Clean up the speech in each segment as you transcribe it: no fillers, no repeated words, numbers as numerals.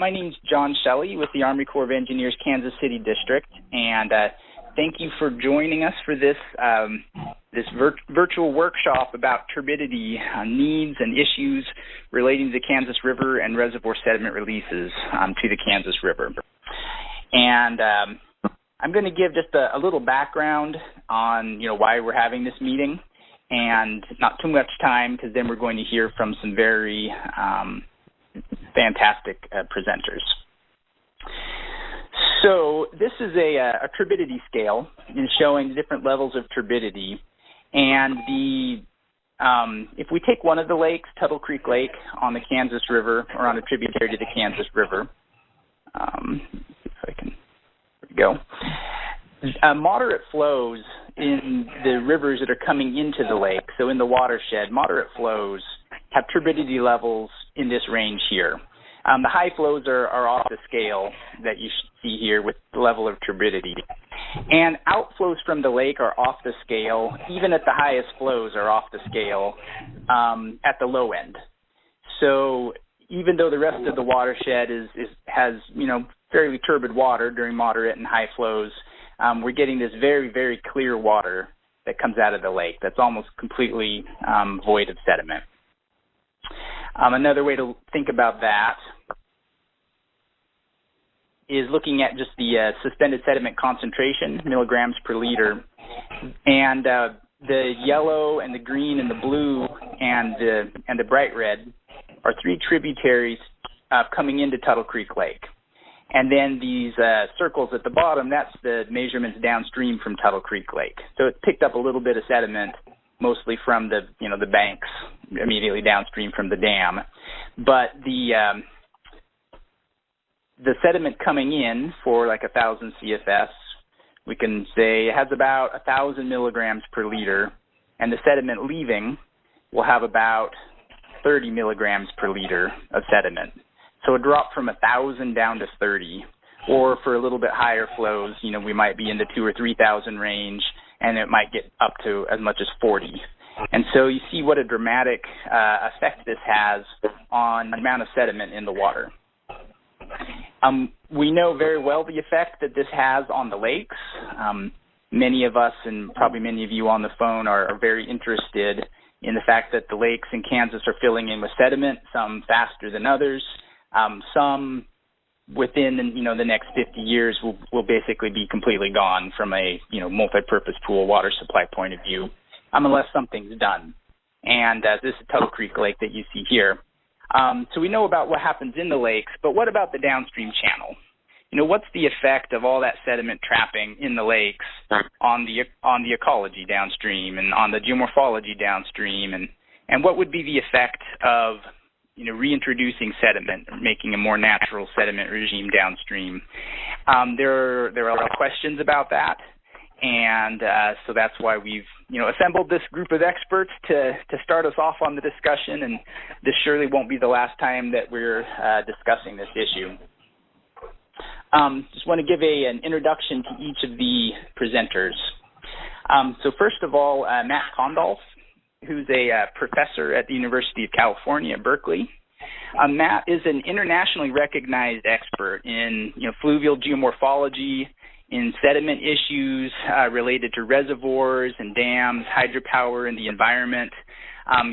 my name's John Shelley with the Army Corps of Engineers Kansas City District, and thank you for joining us for this virtual workshop about turbidity needs and issues relating to the Kansas River and reservoir sediment releases to the Kansas River. And I'm going to give just a little background on why we're having this meeting, and not too much time because then we're going to hear from some very fantastic presenters. So this is a turbidity scale showing different levels of turbidity, and if we take one of the lakes, Tuttle Creek Lake on the Kansas River, or on a tributary to the Kansas River, if I can, there we go. Moderate flows in the rivers that are coming into the lake, so in the watershed, moderate flows have turbidity levels in this range here. The high flows are off the scale that you see here with the level of turbidity. And outflows from the lake are off the scale, even at the highest flows are off the scale at the low end. So even though the rest of the watershed has fairly turbid water during moderate and high flows, we're getting this very, very clear water that comes out of the lake that's almost completely void of sediment. Another way to think about that is looking at just the suspended sediment concentration, milligrams per liter. And the yellow and the green and the blue and the bright red are three tributaries coming into Tuttle Creek Lake. And then these circles at the bottom, that's the measurements downstream from Tuttle Creek Lake. So it picked up a little bit of sediment, mostly from the banks immediately downstream from the dam. But the sediment coming in for like 1,000 CFS, we can say it has about 1,000 milligrams per liter, and the sediment leaving will have about 30 milligrams per liter of sediment. So a drop from 1,000 down to 30, or for a little bit higher flows, we might be in the 2,000 or 3,000 range, and it might get up to as much as 40. And so you see what a dramatic effect this has on the amount of sediment in the water. We know very well the effect that this has on the lakes. Many of us, and probably many of you on the phone, are very interested in the fact that the lakes in Kansas are filling in with sediment, some faster than others. Some within the next 50 years will basically be completely gone from a multi-purpose pool water supply point of view, unless something's done. And this is Tuttle Creek Lake that you see here. So we know about what happens in the lakes, but what about the downstream channel? What's the effect of all that sediment trapping in the lakes on the ecology downstream and on the geomorphology downstream, and what would be the effect of reintroducing sediment, making a more natural sediment regime downstream? There are a lot of questions about that, and so that's why we've assembled this group of experts to start us off on the discussion, and this surely won't be the last time that we're discussing this issue. Just want to give an introduction to each of the presenters. So first of all, Matt Condolf, who's a professor at the University of California, Berkeley. Matt is an internationally recognized expert in fluvial geomorphology, in sediment issues related to reservoirs and dams, hydropower, and the environment.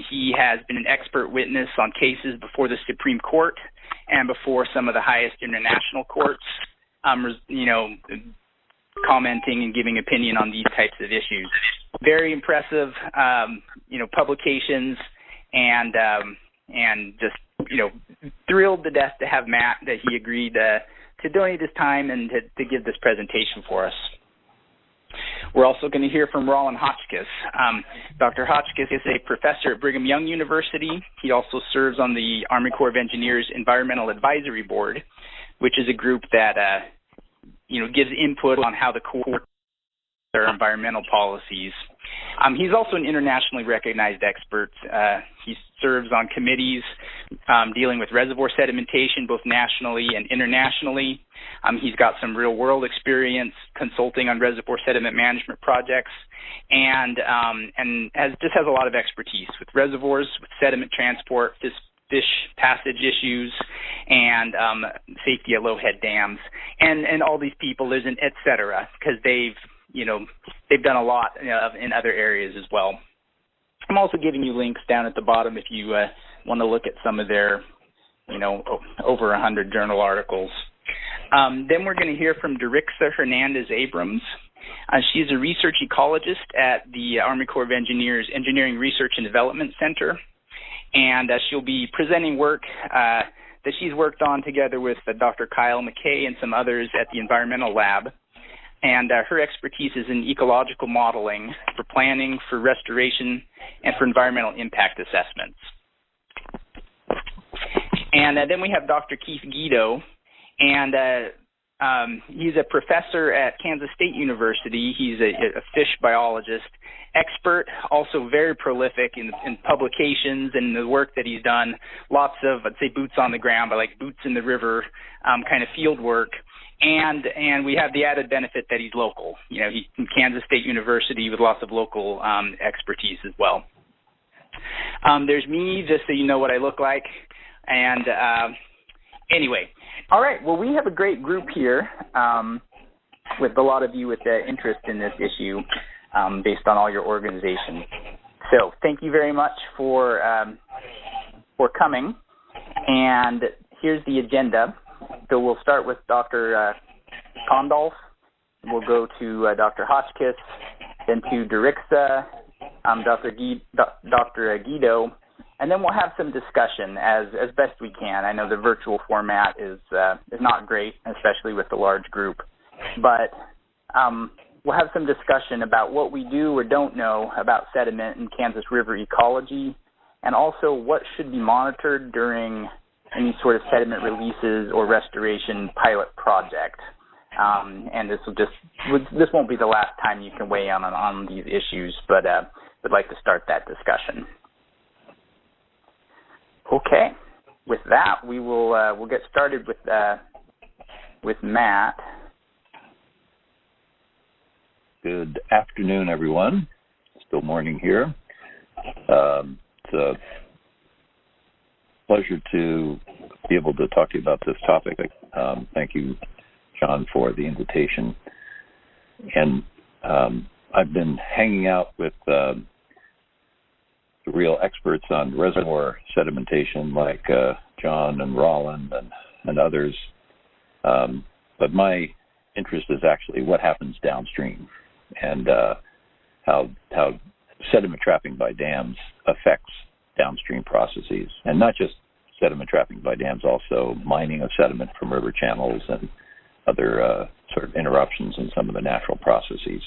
He has been an expert witness on cases before the Supreme Court and before some of the highest international courts, commenting and giving opinion on these types of issues. Very impressive, publications, and just thrilled to death to have Matt, that he agreed to donate his time and to give this presentation for us. We're also going to hear from Rollin Hotchkiss. Dr. Hotchkiss is a professor at Brigham Young University. He also serves on the Army Corps of Engineers Environmental Advisory Board, which is a group that gives input on how the Corps their environmental policies. He's also an internationally recognized expert. He serves on committees dealing with reservoir sedimentation, both nationally and internationally. He's got some real-world experience consulting on reservoir sediment management projects, and has a lot of expertise with reservoirs, with sediment transport, fish passage issues, and safety at low-head dams, and all these people, et cetera, because they've done a lot in other areas as well. I'm also giving you links down at the bottom if you want to look at some of their, over 100 journal articles. Then we're going to hear from Derixa Hernandez-Abrams. She's a research ecologist at the Army Corps of Engineers Engineering Research and Development Center, and she'll be presenting work that she's worked on together with Dr. Kyle McKay and some others at the Environmental Lab. And her expertise is in ecological modeling for planning, for restoration, and for environmental impact assessments. And then we have Dr. Keith Gido, and he's a professor at Kansas State University. He's a fish biologist, expert, also very prolific in publications and the work that he's done. Lots of, I'd say, boots on the ground, but like boots in the river kind of field work. And we have the added benefit that he's local. He's from Kansas State University with lots of local expertise as well. There's me, just so you know what I look like. And anyway, all right. Well, we have a great group here with a lot of you with interest in this issue based on all your organizations. So thank you very much for coming. And here's the agenda. So we'll start with Dr. Condolf. We'll go to Dr. Hotchkiss, then to Derixa, Dr. Gido, and then we'll have some discussion as best we can. I know the virtual format is not great, especially with the large group, but we'll have some discussion about what we do or don't know about sediment in Kansas River ecology, and also what should be monitored during any sort of sediment releases or restoration pilot project. And this won't be the last time you can weigh in on these issues, but would like to start that discussion. Okay, with that we'll get started with Matt. Good afternoon, everyone. Still morning here. It's a pleasure to be able to talk to you about this topic. Thank you, John, for the invitation. And I've been hanging out with the real experts on reservoir sedimentation like John and Rollin and others. But my interest is actually what happens downstream and how sediment trapping by dams affects downstream processes, and not just sediment trapping by dams, also mining of sediment from river channels and other sort of interruptions in some of the natural processes.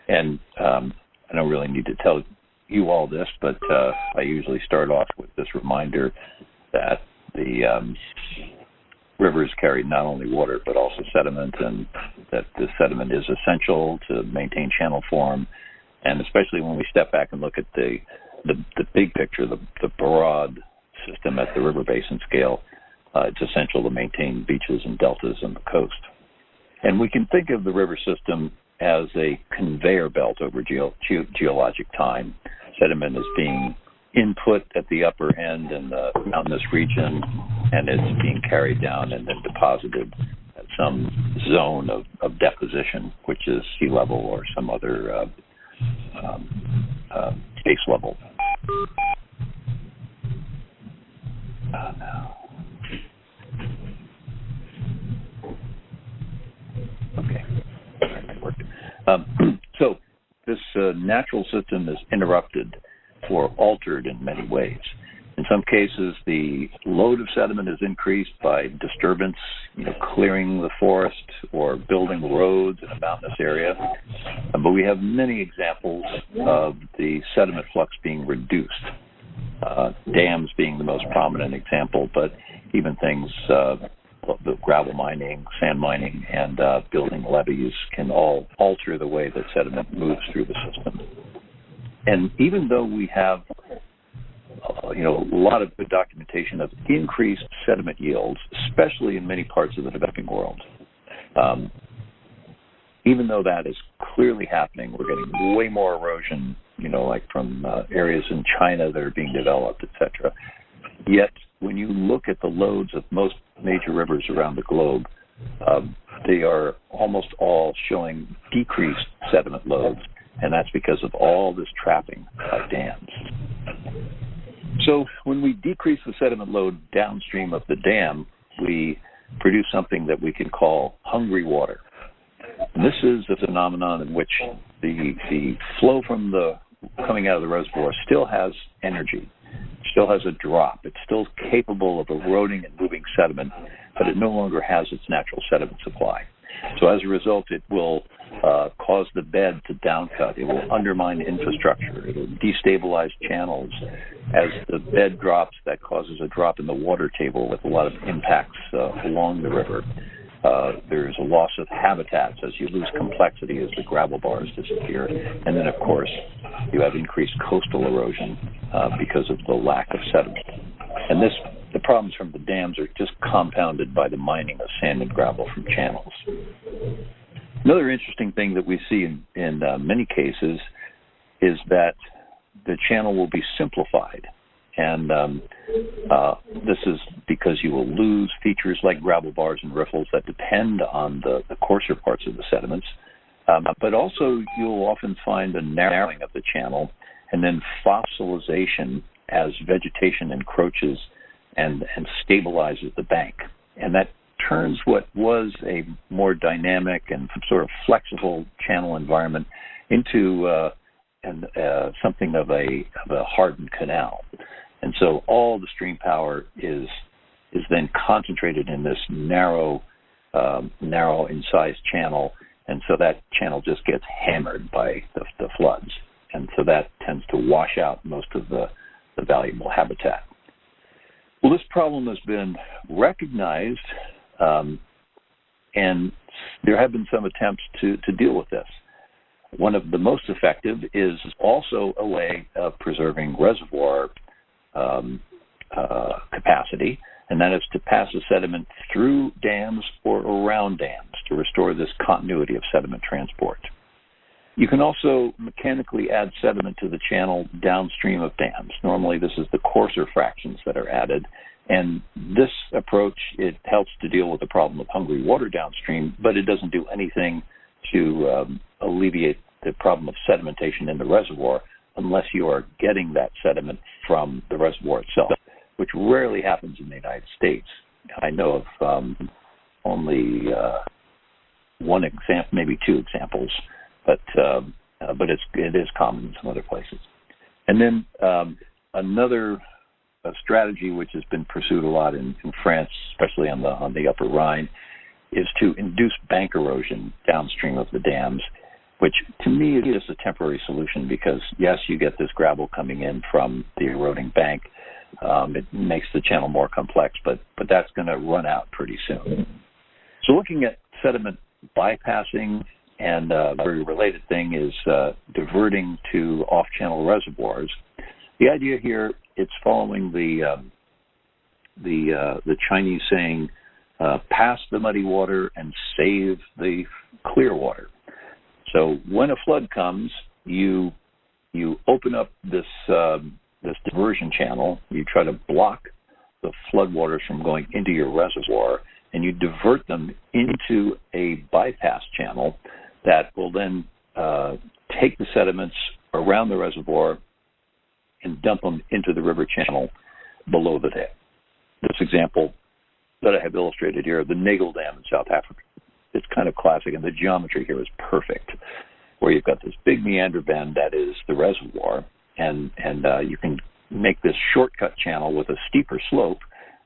And I don't really need to tell you all this, but I usually start off with this reminder that the rivers carry not only water but also sediment, and that the sediment is essential to maintain channel form, and especially when we step back and look at the big picture, the broad system at the river basin scale, it's essential to maintain beaches and deltas on the coast. And we can think of the river system as a conveyor belt over geologic time. Sediment is being input at the upper end in the mountainous region, and it's being carried down and then deposited at some zone of deposition, which is sea level or some other base level. Okay. So this natural system is interrupted or altered in many ways. In some cases, the load of sediment is increased by disturbance, clearing the forest or building roads in a mountainous area. But we have many examples of the sediment flux being reduced. Dams being the most prominent example, but even things, the gravel mining, sand mining, and building levees can all alter the way that sediment moves through the system. And even though we have a lot of good documentation of increased sediment yields, especially in many parts of the developing world, even though that is clearly happening, we're getting way more erosion, like from areas in China that are being developed, et cetera. Yet, when you look at the loads of most major rivers around the globe, they are almost all showing decreased sediment loads, and that's because of all this trapping by dams. So when we decrease the sediment load downstream of the dam, we produce something that we can call hungry water. And this is a phenomenon in which the flow from the coming out of the reservoir still has energy, still has a drop. It's still capable of eroding and moving sediment, but it no longer has its natural sediment supply. So as a result, it will cause the bed to downcut. It will undermine infrastructure. It will destabilize channels. As the bed drops, that causes a drop in the water table with a lot of impacts along the river. There's a loss of habitats as you lose complexity as the gravel bars disappear. And then, of course, you have increased coastal erosion because of the lack of sediment. And the problems from the dams are just compounded by the mining of sand and gravel from channels. Another interesting thing that we see in many cases is that the channel will be simplified. And this is because you will lose features like gravel bars and riffles that depend on the coarser parts of the sediments. But also you'll often find a narrowing of the channel and then fossilization as vegetation encroaches and stabilizes the bank. And that turns what was a more dynamic and sort of flexible channel environment into something of a hardened canal. And so all the stream power is then concentrated in this narrow incised channel, and so that channel just gets hammered by the floods. And so that tends to wash out most of the valuable habitat. Well, this problem has been recognized, and there have been some attempts to deal with this. One of the most effective is also a way of preserving reservoir capacity, and that is to pass the sediment through dams or around dams to restore this continuity of sediment transport. You can also mechanically add sediment to the channel downstream of dams. Normally, this is the coarser fractions that are added, and this approach, it helps to deal with the problem of hungry water downstream, but it doesn't do anything to alleviate the problem of sedimentation in the reservoir unless you are getting that sediment from the reservoir itself, which rarely happens in the United States. I know of only one example, maybe two examples, but it is common in some other places. And then another strategy which has been pursued a lot in France, especially on the Upper Rhine, is to induce bank erosion downstream of the dams, which to me is just a temporary solution because, yes, you get this gravel coming in from the eroding bank. It makes the channel more complex, but that's going to run out pretty soon. So looking at sediment bypassing, and a very related thing is diverting to off-channel reservoirs. The idea here, it's following the Chinese saying, pass the muddy water and save the clear water. So when a flood comes, you open up this diversion channel. You try to block the floodwaters from going into your reservoir, and you divert them into a bypass channel that will then take the sediments around the reservoir and dump them into the river channel below the dam. This example that I have illustrated here, the Nagel Dam in South Africa. It's kind of classic, and the geometry here is perfect, where you've got this big meander bend that is the reservoir, and you can make this shortcut channel with a steeper slope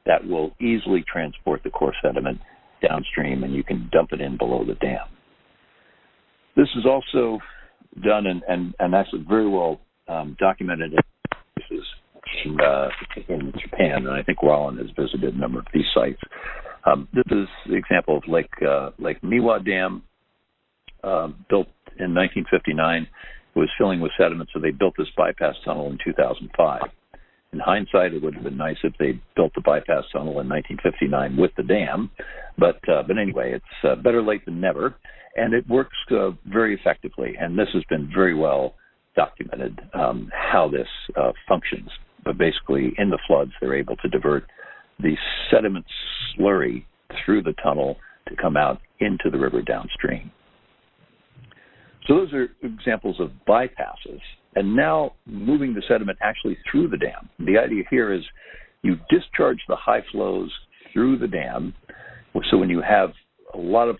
that will easily transport the coarse sediment downstream, and you can dump it in below the dam. This is also done, and actually very well documented in places in Japan, and I think Rollin has visited a number of these sites. This is the example of Lake Miwa Dam, built in 1959. It was filling with sediment, so they built this bypass tunnel in 2005. In hindsight, it would have been nice if they built the bypass tunnel in 1959 with the dam, but anyway, it's better late than never, and it works very effectively, and this has been very well documented how this functions. but basically in the floods, they're able to divert the sediment slurry through the tunnel to come out into the river downstream. So those are examples of bypasses. And now moving the sediment actually through the dam. The idea here is you discharge the high flows through the dam. So when you have a lot of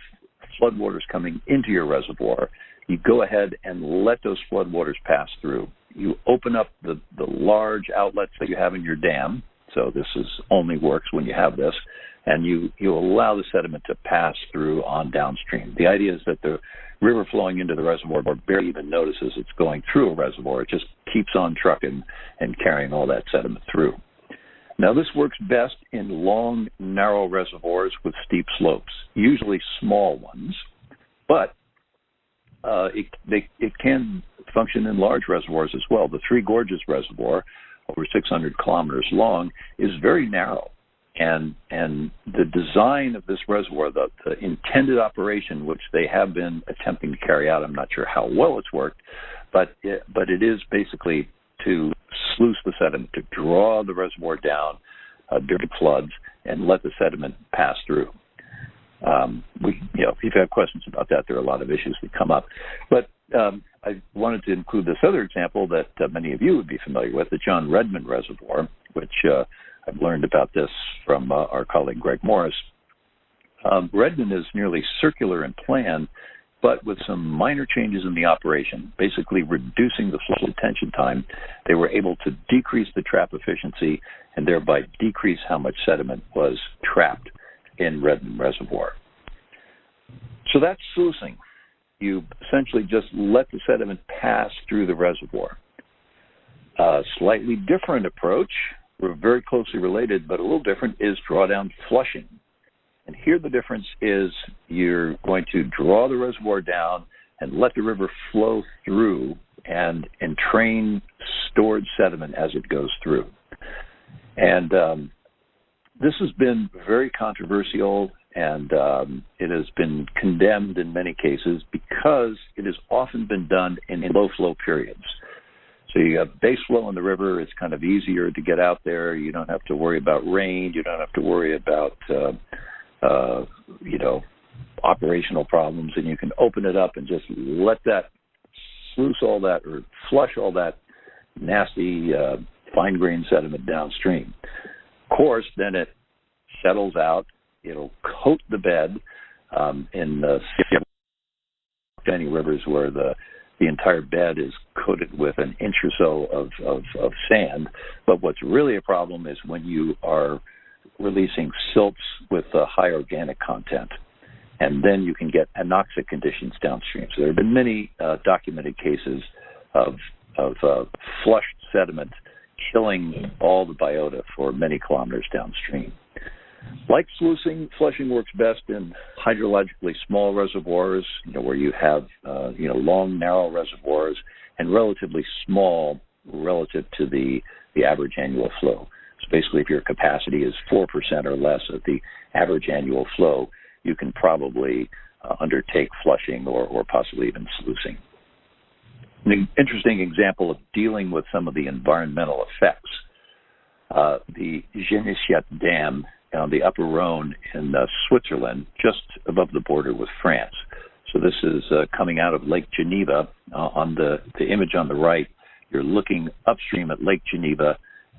floodwaters coming into your reservoir, you go ahead and let those floodwaters pass through. You open up the large outlets that you have in your dam. So this only works when you have this. And you allow the sediment to pass through on downstream. The idea is that the river flowing into the reservoir barely even notices it's going through a reservoir. It just keeps on trucking and carrying all that sediment through. Now, this works best in long, narrow reservoirs with steep slopes, usually small ones, but it can function in large reservoirs as well. The Three Gorges Reservoir, over 600 kilometers long, is very narrow. And the design of this reservoir, the intended operation, which they have been attempting to carry out, I'm not sure how well it's worked, but it is basically to sluice the sediment, to draw the reservoir down during floods and let the sediment pass through. If you have questions about that, there are a lot of issues that come up. But I wanted to include this other example that many of you would be familiar with, the John Redmond Reservoir, which I've learned about this from our colleague Greg Morris. Redmond is nearly circular in plan, but with some minor changes in the operation, basically reducing the flow detention time, they were able to decrease the trap efficiency and thereby decrease how much sediment was trapped in Redmond Reservoir. So that's sluicing. You essentially just let the sediment pass through the reservoir. A slightly different approach, we're very closely related, but a little different, is drawdown flushing. And here the difference is you're going to draw the reservoir down and let the river flow through and entrain stored sediment as it goes through. And this has been very controversial, and it has been condemned in many cases because it has often been done in low flow periods. So you have base flow in the river. It's kind of easier to get out there. You don't have to worry about rain. You don't have to worry about, operational problems. And you can open it up and just let that sluice all that or flush all that nasty fine-grained sediment downstream. Of course, then it settles out. It'll coat the bed in many rivers where the entire bed is coated with an inch or so of sand. But what's really a problem is when you are releasing silts with a high organic content. And then you can get anoxic conditions downstream. So there have been many documented cases of flushed sediment killing all the biota for many kilometers downstream. Like sluicing, flushing works best in hydrologically small reservoirs, where you have, long, narrow reservoirs and relatively small relative to the average annual flow. So basically, if your capacity is 4% or less of the average annual flow, you can probably undertake flushing or possibly even sluicing. An interesting example of dealing with some of the environmental effects, the Génissiat Dam on the Upper Rhone in Switzerland, just above the border with France. So this is coming out of Lake Geneva. On the image on the right, you're looking upstream at Lake Geneva,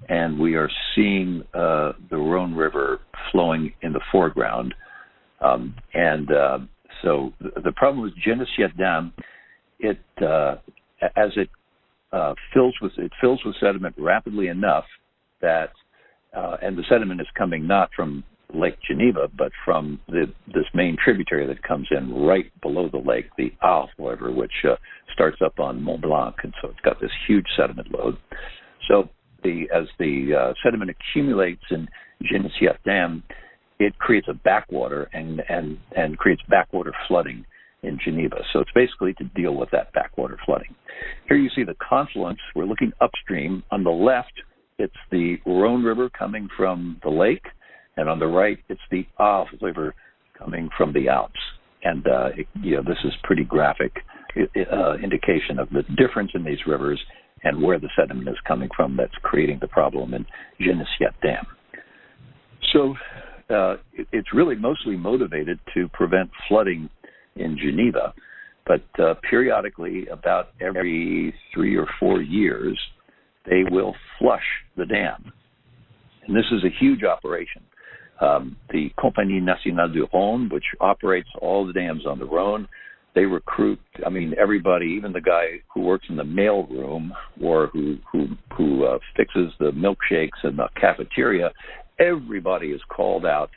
and we are seeing the Rhone River flowing in the foreground. So the problem with Génissiat Dam, as it fills with sediment rapidly enough that, and the sediment is coming not from Lake Geneva, but from this main tributary that comes in right below the lake, the Arve River, which starts up on Mont Blanc, and so it's got this huge sediment load. So as the sediment accumulates in Génissiat Dam, it creates a backwater and creates backwater flooding in Geneva. So it's basically to deal with that backwater flooding. Here you see the confluence. We're looking upstream. On the left, it's the Rhone River coming from the lake, and on the right, it's the Arve River coming from the Alps. And this is pretty graphic indication of the difference in these rivers and where the sediment is coming from that's creating the problem in Génissiat Dam. So it's really mostly motivated to prevent flooding in Geneva, but periodically, about every 3 or 4 years, they will flush the dam. And this is a huge operation. The Compagnie Nationale du Rhone, which operates all the dams on the Rhone, they recruit, everybody, even the guy who works in the mail room or who fixes the milkshakes in the cafeteria. Everybody is called out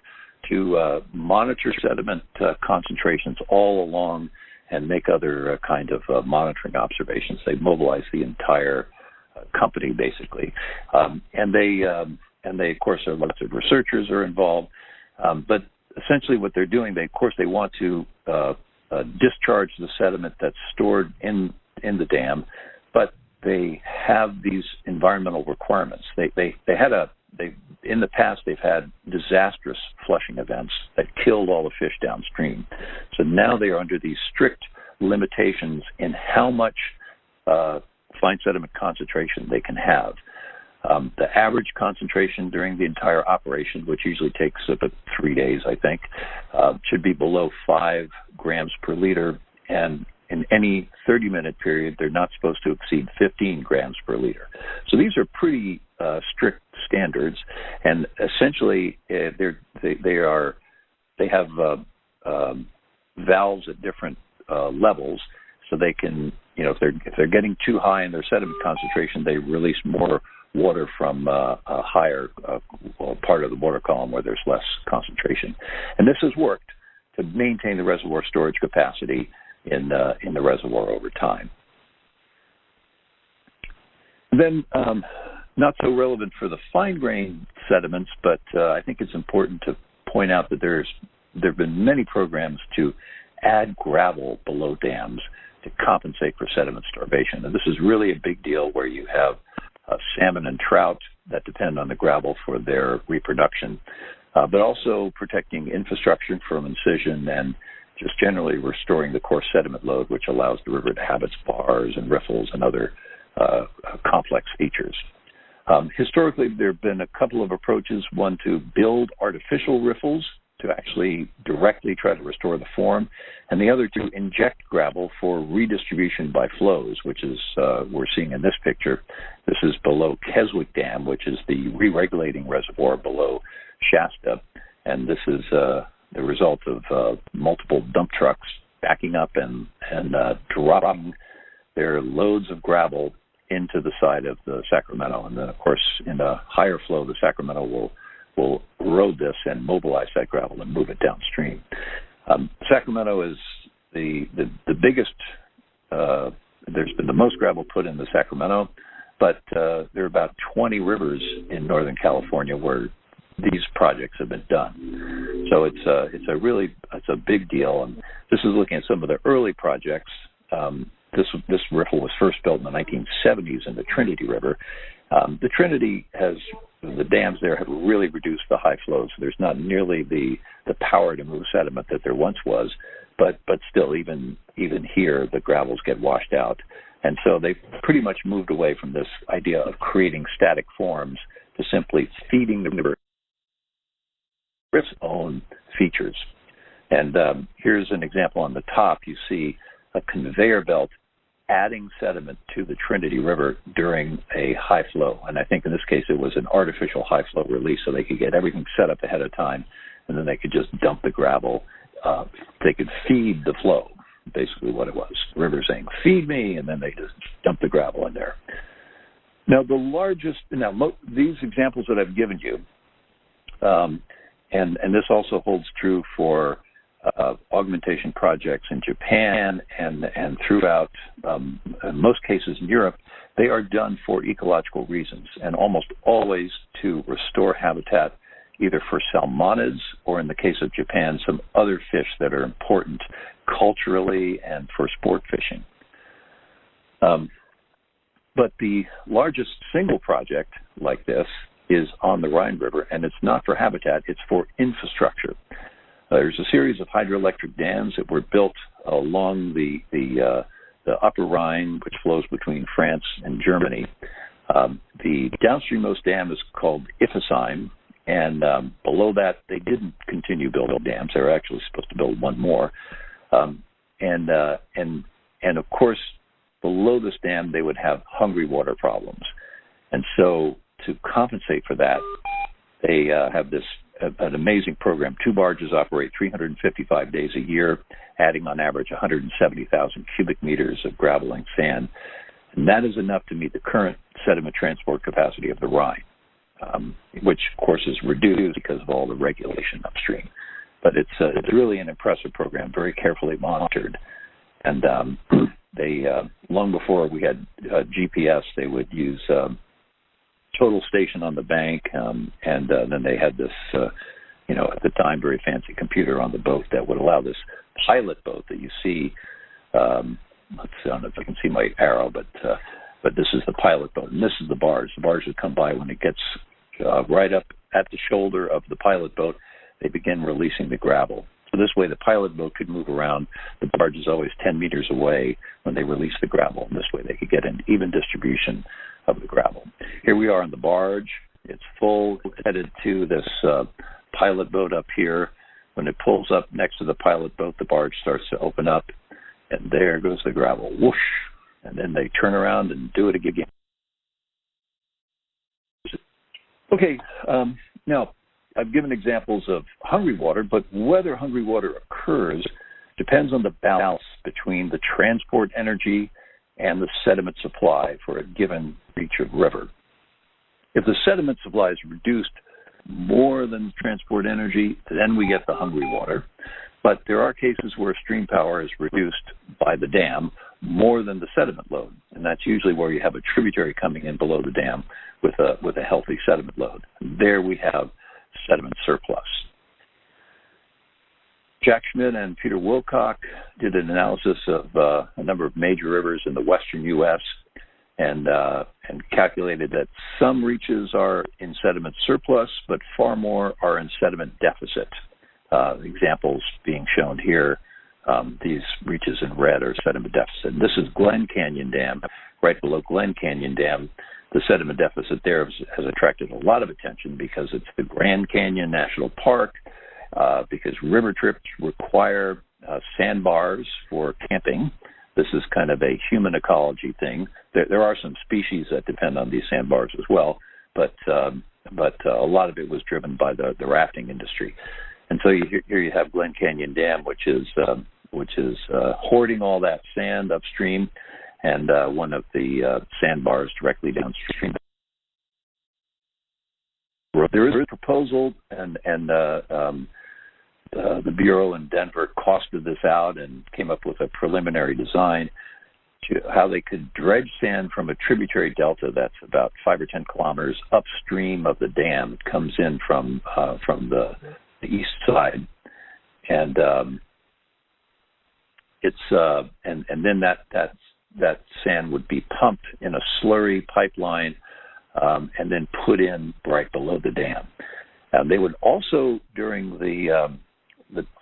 to monitor sediment concentrations all along and make other kind of monitoring observations. They mobilize the entire company, basically. And they, of course, lots of researchers are involved. But essentially what they're doing, they want to discharge the sediment that's stored in the dam, but they have these environmental requirements. In the past, they've had disastrous flushing events that killed all the fish downstream. So now they are under these strict limitations in how much fine sediment concentration they can have. The average concentration during the entire operation, which usually takes about 3 days, I think, should be below 5 grams per liter. And in any 30-minute period, they're not supposed to exceed 15 grams per liter. So these are pretty strict standards, and essentially they have valves at different levels, so they can, if they're getting too high in their sediment concentration, they release more water from a higher part of the water column where there's less concentration. And this has worked to maintain the reservoir storage capacity in the reservoir over time. Then, not so relevant for the fine-grained sediments, but I think it's important to point out that there have been many programs to add gravel below dams to compensate for sediment starvation. And this is really a big deal where you have salmon and trout that depend on the gravel for their reproduction, but also protecting infrastructure from incision and just generally restoring the coarse sediment load, which allows the river to have its bars and riffles and other complex features. Historically, there have been a couple of approaches, one to build artificial riffles to actually directly try to restore the form, and the other to inject gravel for redistribution by flows, which is we're seeing in this picture. This is below Keswick Dam, which is the re-regulating reservoir below Shasta, and this is the result of multiple dump trucks backing up and dropping their loads of gravel into the side of the Sacramento. And then, of course, in a higher flow, the Sacramento will erode this and mobilize that gravel and move it downstream. Sacramento is the biggest, there's been the most gravel put in the Sacramento, but there are about 20 rivers in Northern California where these projects have been done. So it's a big deal. And this is looking at some of the early projects. This riffle was first built in the 1970s in the Trinity River. The Trinity the dams there have really reduced the high flows. There's not nearly the power to move sediment that there once was, but still, even here, the gravels get washed out. And so they've pretty much moved away from this idea of creating static forms to simply feeding the river its own features. And here's an example on the top. You see a conveyor belt adding sediment to the Trinity River during a high flow. And I think in this case, it was an artificial high flow release, so they could get everything set up ahead of time, and then they could just dump the gravel. They could feed the flow, basically what it was. The river saying, feed me, and then they just dump the gravel in there. Now, these examples that I've given you, and this also holds true for augmentation projects in Japan and throughout in most cases in Europe, they are done for ecological reasons and almost always to restore habitat either for salmonids or, in the case of Japan, some other fish that are important culturally and for sport fishing. But the largest single project like this is on the Rhine River, and it's not for habitat, it's for infrastructure. There's a series of hydroelectric dams that were built along the the Upper Rhine, which flows between France and Germany. The downstreammost dam is called Iffesheim, and below that, they didn't continue building dams. They were actually supposed to build one more. And of course, below this dam, they would have hungry water problems. And so to compensate for that, they have an amazing program. 2 barges operate 355 days a year, adding on average 170,000 cubic meters of gravel and sand. And that is enough to meet the current sediment transport capacity of the Rhine, which, of course, is reduced because of all the regulation upstream. But it's really an impressive program, very carefully monitored. And they, long before we had GPS, they would use total station on the bank, and then they had this, at the time, very fancy computer on the boat that would allow this pilot boat that you see. Let's see, I don't know if you can see my arrow, but this is the pilot boat, and this is the barge. The barge would come by when it gets right up at the shoulder of the pilot boat. They begin releasing the gravel. So this way, the pilot boat could move around. The barge is always 10 meters away when they release the gravel, and this way they could get an even distribution of the gravel. Here we are on the barge. It's full, headed to this pilot boat up here. When it pulls up next to the pilot boat, the barge starts to open up, and there goes the gravel, whoosh, and then they turn around and do it again. Okay, now I've given examples of hungry water, but whether hungry water occurs depends on the balance between the transport energy and the sediment supply for a given reach of river. If the sediment supply is reduced more than transport energy, then we get the hungry water. But there are cases where stream power is reduced by the dam more than the sediment load, and that's usually where you have a tributary coming in below the dam with a healthy sediment load. There we have sediment surplus. Jack Schmidt and Peter Wilcock did an analysis of a number of major rivers in the western U.S. and calculated that some reaches are in sediment surplus, but far more are in sediment deficit. Examples being shown here, these reaches in red are sediment deficit. And this is Glen Canyon Dam. Right below Glen Canyon Dam, the sediment deficit there has attracted a lot of attention because it's the Grand Canyon National Park, because river trips require sandbars for camping. This is kind of a human ecology thing. There are some species that depend on these sandbars as well, but a lot of it was driven by the rafting industry. And so here you have Glen Canyon Dam, which is hoarding all that sand upstream, and one of the sandbars directly downstream. There is a proposal, and the Bureau in Denver costed this out and came up with a preliminary design to how they could dredge sand from a tributary delta that's about 5 or 10 kilometers upstream of the dam. It comes in from the east side, and then that sand would be pumped in a slurry pipeline and then put in right below the dam. They would also, during the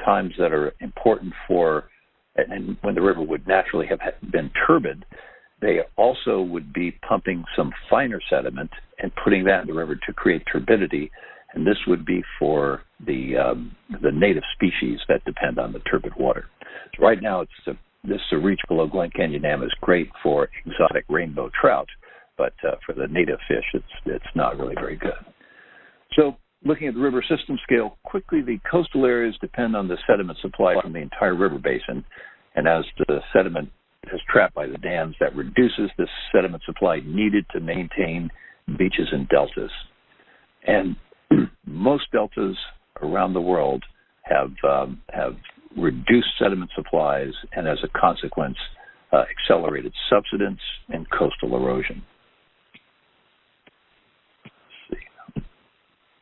times that are important for, and when the river would naturally have been turbid, they also would be pumping some finer sediment and putting that in the river to create turbidity, and this would be for the native species that depend on the turbid water. So right now, this reach below Glen Canyon Dam is great for exotic rainbow trout, but for the native fish, it's not really very good. So, looking at the river system scale, quickly the coastal areas depend on the sediment supply from the entire river basin, and as the sediment is trapped by the dams, that reduces the sediment supply needed to maintain beaches and deltas. And most deltas around the world have reduced sediment supplies, and as a consequence, accelerated subsidence and coastal erosion.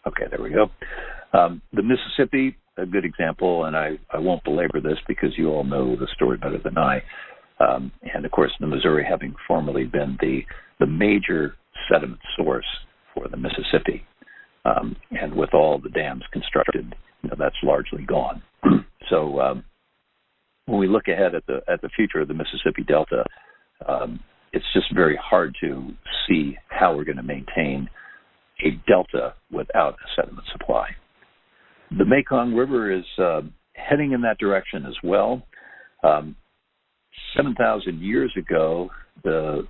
Okay, there we go. The Mississippi, a good example, and I won't belabor this because you all know the story better than I. And, of course, the Missouri having formerly been the major sediment source for the Mississippi. And with all the dams constructed, that's largely gone. So when we look ahead at the future of the Mississippi Delta, it's just very hard to see how we're going to maintain a delta without a sediment supply. The Mekong River is heading in that direction as well. 7,000 years ago, the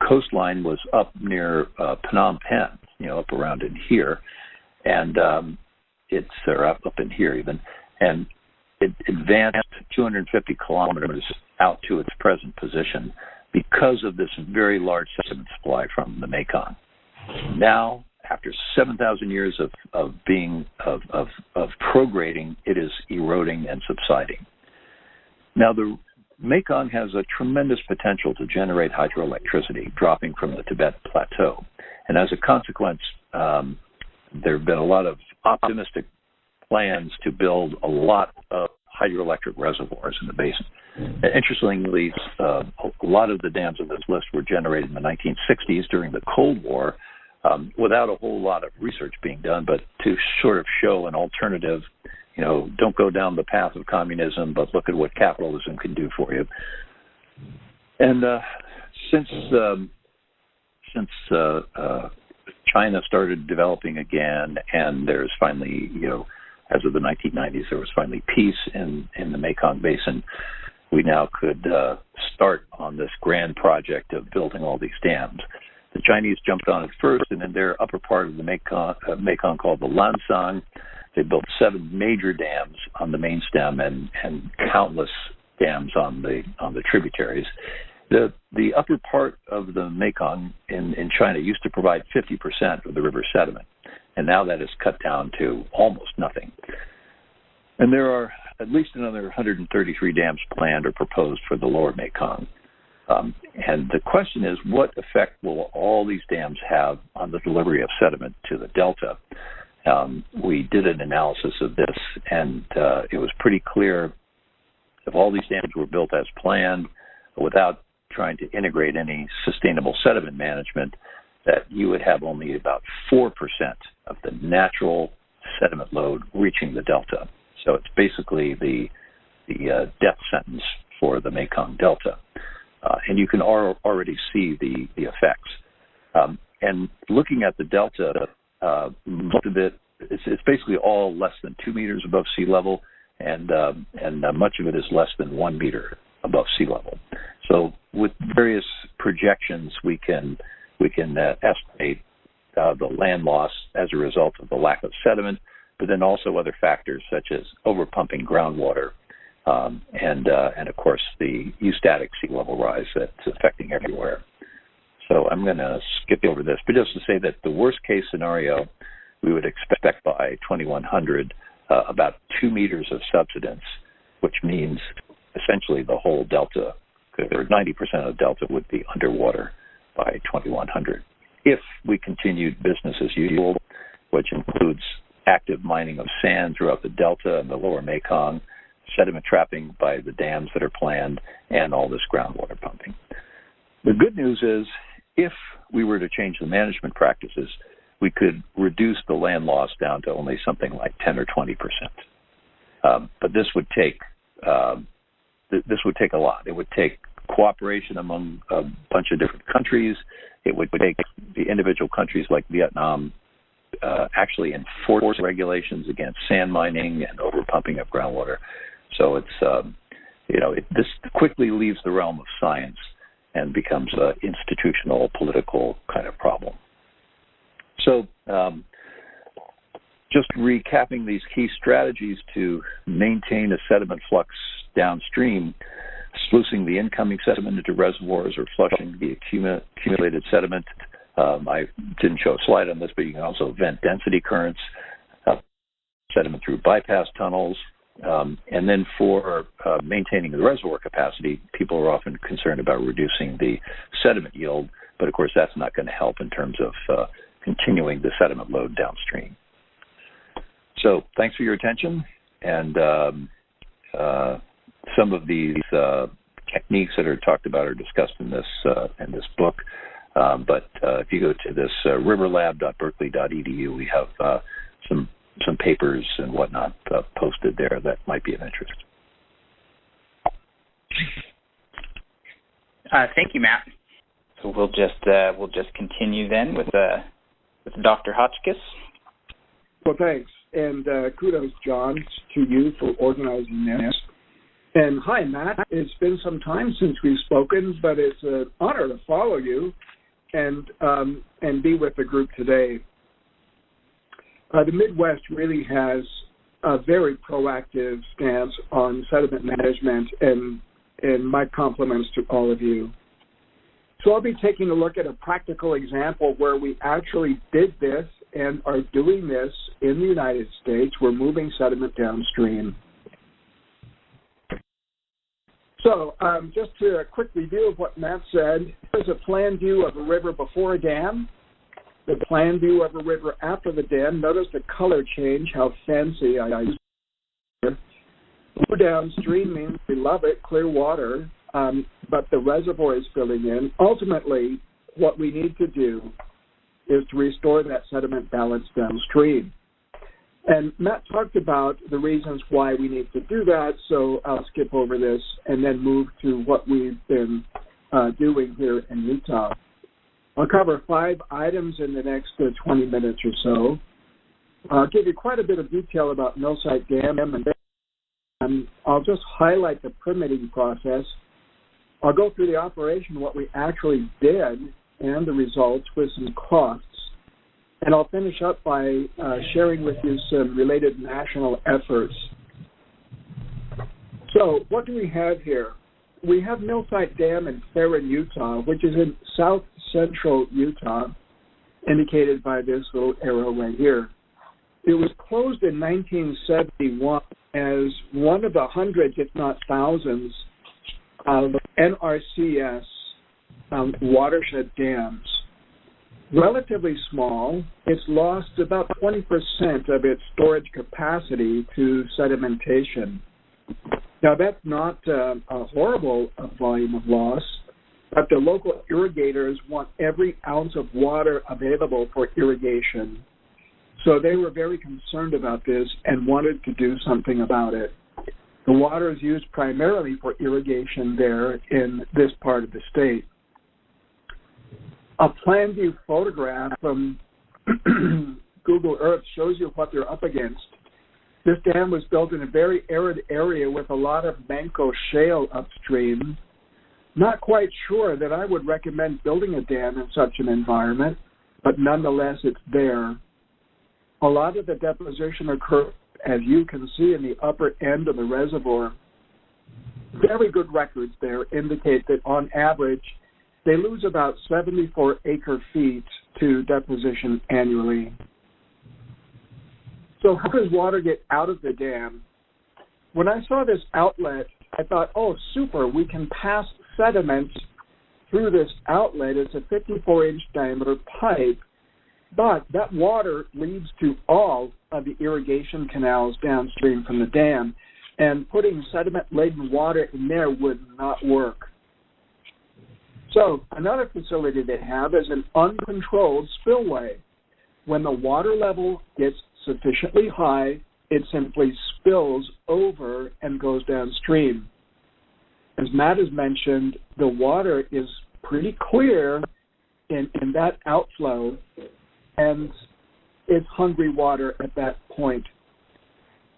coastline was up near Phnom Penh, up around in here, and up in here even, and it advanced 250 kilometers out to its present position because of this very large sediment supply from the Mekong. Now, after 7,000 years of prograding, it is eroding and subsiding. Now, the Mekong has a tremendous potential to generate hydroelectricity dropping from the Tibet Plateau. And as a consequence, there have been a lot of optimistic plans to build a lot of hydroelectric reservoirs in the basin. Interestingly, a lot of the dams on this list were generated in the 1960s during the Cold War without a whole lot of research being done, but to sort of show an alternative, don't go down the path of communism, but look at what capitalism can do for you. And since China started developing again, and there's finally, as of the 1990s, there was finally peace in the Mekong Basin, we now could start on this grand project of building all these dams. The Chinese jumped on it first, and in their upper part of the Mekong called the Lansang, they built 7 major dams on the main stem and countless dams on the tributaries. The upper part of the Mekong in China used to provide 50% of the river sediment, and now that is cut down to almost nothing. And there are at least another 133 dams planned or proposed for the lower Mekong. And the question is, what effect will all these dams have on the delivery of sediment to the delta? We did an analysis of this, and it was pretty clear if all these dams were built as planned without trying to integrate any sustainable sediment management, that you would have only about 4% of the natural sediment load reaching the delta. So it's basically the death sentence for the Mekong Delta. And you can already see the effects. And looking at the delta, most of it's basically all less than 2 meters above sea level, and much of it is less than 1 meter above sea level. So with various projections, we can estimate the land loss as a result of the lack of sediment, but then also other factors such as overpumping groundwater, and of course the eustatic sea level rise that's affecting everywhere. So I'm going to skip over this, but just to say that the worst case scenario, we would expect by 2100 about 2 meters of subsidence, which means essentially the whole delta, or 90% of the delta, would be underwater by 2100. If we continued business as usual, which includes active mining of sand throughout the delta and the lower Mekong, sediment trapping by the dams that are planned, and all this groundwater pumping. The good news is, if we were to change the management practices, we could reduce the land loss down to only something like 10 or 20%. But this would take a lot. It would take cooperation among a bunch of different countries. It would take the individual countries like Vietnam actually enforce regulations against sand mining and overpumping of groundwater. So it's this quickly leaves the realm of science and becomes an institutional, political kind of problem. So just recapping these key strategies to maintain a sediment flux downstream, sluicing the incoming sediment into reservoirs or flushing the accumulated sediment. I didn't show a slide on this, but you can also vent density currents, sediment through bypass tunnels. And then for maintaining the reservoir capacity, people are often concerned about reducing the sediment yield, but of course that's not going to help in terms of continuing the sediment load downstream. So thanks for your attention, and some of these techniques that are talked about are discussed in this book. But if you go to this riverlab.berkeley.edu, we have some papers and whatnot posted there that might be of interest. Thank you, Matt. So we'll just continue then with Dr. Hotchkiss. Well, thanks, and kudos, John, to you for organizing this. And hi, Matt. It's been some time since we've spoken, but it's an honor to follow you and be with the group today. The Midwest really has a very proactive stance on sediment management, and my compliments to all of you. So I'll be taking a look at a practical example where we actually did this and are doing this in the United States. We're moving sediment downstream. So just a quick review of what Matt said. Here's a plan view of a river before a dam, the plan view of a river after the dam. Notice the color change, how fancy I use it. Blue downstream means we love it, clear water, but the reservoir is filling in. Ultimately, what we need to do is to restore that sediment balance downstream. And Matt talked about the reasons why we need to do that, so I'll skip over this and then move to what we've been doing here in Utah. I'll cover 5 items in the next 20 minutes or so. I'll give you quite a bit of detail about Millsite Dam, and I'll just highlight the permitting process. I'll go through the operation, what we actually did, and the results with some costs. And I'll finish up by sharing with you some related national efforts. So what do we have here? We have Millsite Dam in Ferron, Utah, which is in south central Utah, indicated by this little arrow right here. It was closed in 1971 as one of the hundreds, if not thousands, of NRCS watershed dams. Relatively small, it's lost about 20% of its storage capacity to sedimentation. Now, that's not a horrible volume of loss, but the local irrigators want every ounce of water available for irrigation. So they were very concerned about this and wanted to do something about it. The water is used primarily for irrigation there in this part of the state. A plan view photograph from Google Earth shows you what they're up against. This dam was built in a very arid area with a lot of manko shale upstream. Not quite sure that I would recommend building a dam in such an environment, but nonetheless it's there. A lot of the deposition occurs, as you can see, in the upper end of the reservoir. Very good records there indicate that on average, they lose about 74 acre-feet to deposition annually. So how does water get out of the dam? When I saw this outlet, I thought, oh, super, we can pass sediments through this outlet. It's a 54-inch diameter pipe, but that water leads to all of the irrigation canals downstream from the dam, and putting sediment-laden water in there would not work. So another facility they have is an uncontrolled spillway. When the water level gets sufficiently high, it simply spills over and goes downstream. As Matt has mentioned, the water is pretty clear in that outflow, and it's hungry water at that point.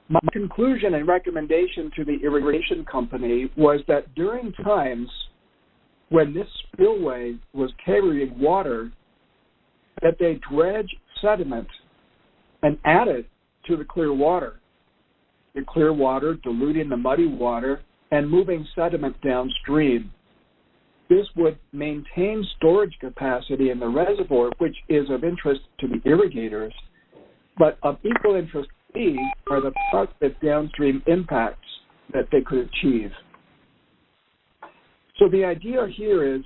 My conclusion and recommendation to the irrigation company was that during times when this spillway was carrying water, that they dredge sediment and add it to the clear water. The clear water diluting the muddy water and moving sediment downstream. This would maintain storage capacity in the reservoir, which is of interest to the irrigators, but of equal interest to me are the positive downstream impacts that they could achieve. So the idea here is,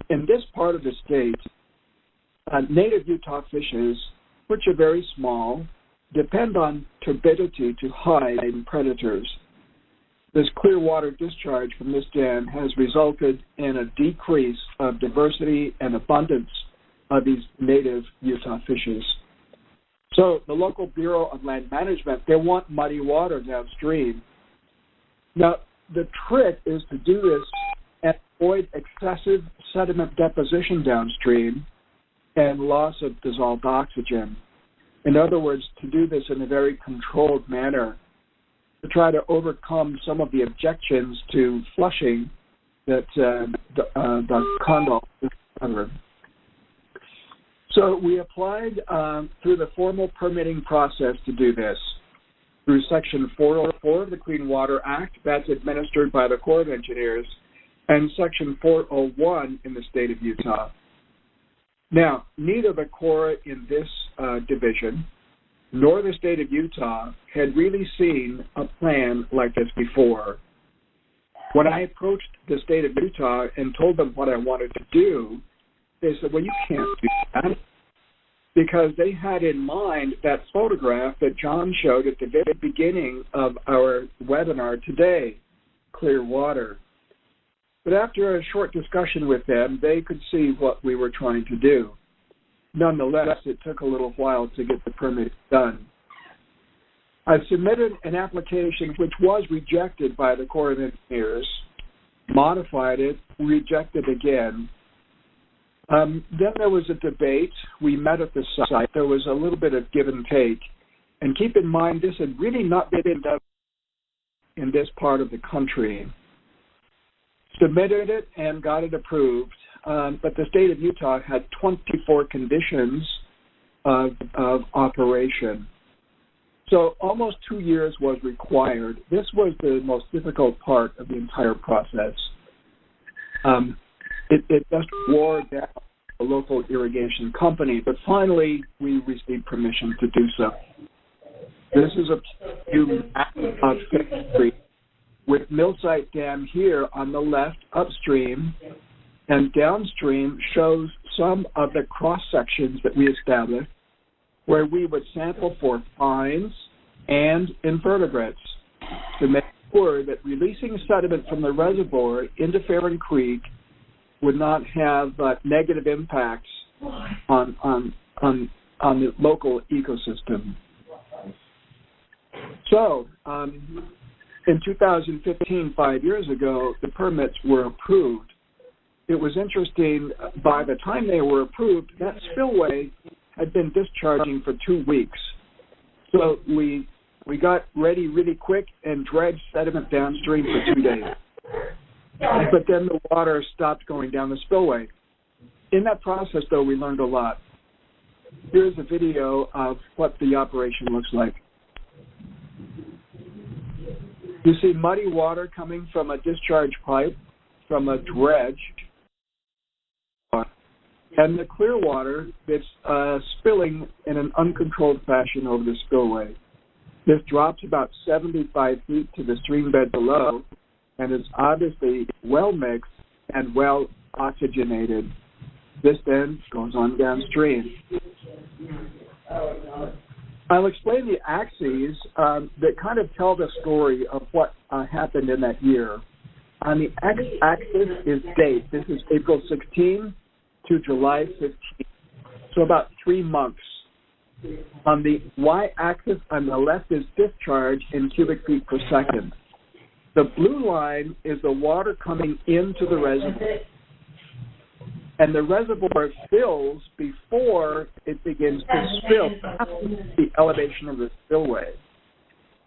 in this part of the state, native Utah fishes, which are very small, depend on turbidity to hide predators. This clear water discharge from this dam has resulted in a decrease of diversity and abundance of these native Utah fishes. So the local Bureau of Land Management, they want muddy water downstream. Now, the trick is to do this and avoid excessive sediment deposition downstream and loss of dissolved oxygen. In other words, to do this in a very controlled manner, to try to overcome some of the objections to flushing that the Condal is under. So we applied through the formal permitting process to do this, through Section 404 of the Clean Water Act, that's administered by the Corps of Engineers, and Section 401 in the state of Utah. Now, neither the Corps in this division nor the state of Utah had really seen a plan like this before. When I approached the state of Utah and told them what I wanted to do, they said, well, you can't do that, because they had in mind that photograph that John showed at the very beginning of our webinar today, clear water. But after a short discussion with them, they could see what we were trying to do. Nonetheless, it took a little while to get the permit done. I submitted an application which was rejected by the Corps of Engineers, modified it, rejected again. Then there was a debate. We met at the site. There was a little bit of give and take. And keep in mind, this had really not been done in this part of the country. Submitted it and got it approved. But the state of Utah had 24 conditions of operation. So almost 2 years was required. This was the most difficult part of the entire process. It just wore down a local irrigation company, but finally we received permission to do so. This is a view of Fifth Street with Millsite Dam here on the left upstream, and downstream shows some of the cross sections that we established where we would sample for fines and invertebrates to make sure that releasing sediment from the reservoir into Ferron Creek would not have negative impacts on the local ecosystem. So, in 2015, 5 years ago, the permits were approved. It was interesting, by the time they were approved, that spillway had been discharging for 2 weeks. So we got ready really quick and dredged sediment downstream for 2 days. But then the water stopped going down the spillway. In that process, though, we learned a lot. Here's a video of what the operation looks like. You see muddy water coming from a discharge pipe, from a dredge, and the clear water that's spilling in an uncontrolled fashion over the spillway. This drops about 75 feet to the stream bed below, and it's obviously well mixed and well oxygenated. This then goes on downstream. I'll explain the axes that kind of tell the story of what happened in that year. On the x-axis is date. This is April 16 to July 15, so about 3 months. On the y-axis on the left is discharge in cubic feet per second. The blue line is the water coming into the reservoir, and the reservoir fills before it begins to spill after the elevation of the spillway.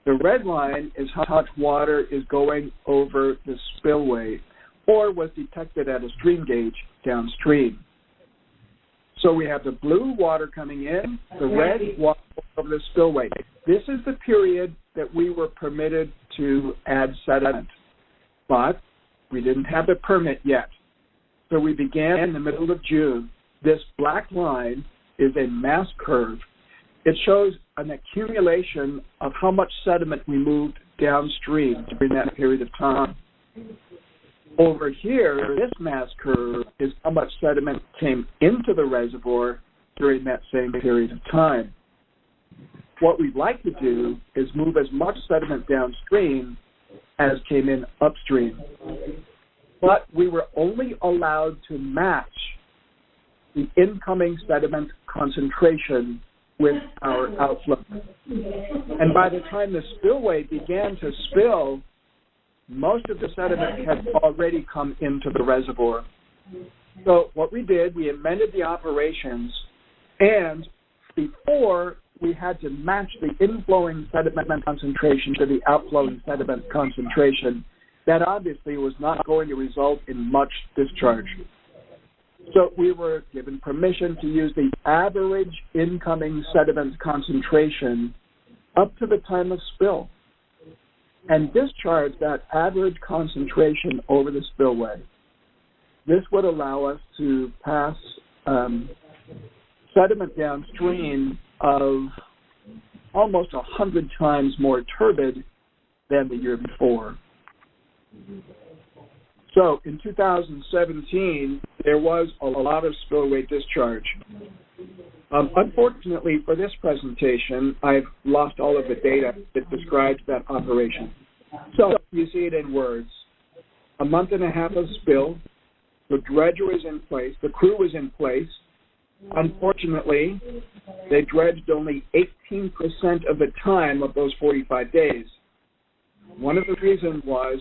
The red line is how much water is going over the spillway or was detected at a stream gauge downstream. So we have the blue water coming in, the red water over the spillway. This is the period that we were permitted to add sediment, but we didn't have the permit yet. So we began in the middle of June. This black line is a mass curve. It shows an accumulation of how much sediment we moved downstream during that period of time. Over here, this mass curve is how much sediment came into the reservoir during that same period of time. What we'd like to do is move as much sediment downstream as came in upstream. But we were only allowed to match the incoming sediment concentration with our outflow. And by the time the spillway began to spill, most of the sediment had already come into the reservoir. So what we did, we amended the operations, and before we had to match the inflowing sediment concentration to the outflowing sediment concentration, that obviously was not going to result in much discharge. So we were given permission to use the average incoming sediment concentration up to the time of spill and discharge that average concentration over the spillway. This would allow us to pass sediment downstream of almost 100 times more turbid than the year before. So in 2017, there was a lot of spillway discharge. Unfortunately for this presentation, I've lost all of the data that describes that operation. So you see it in words. A month and a half of spill, the dredger was in place, the crew was in place. Unfortunately, they dredged only 18% of the time of those 45 days. One of the reasons was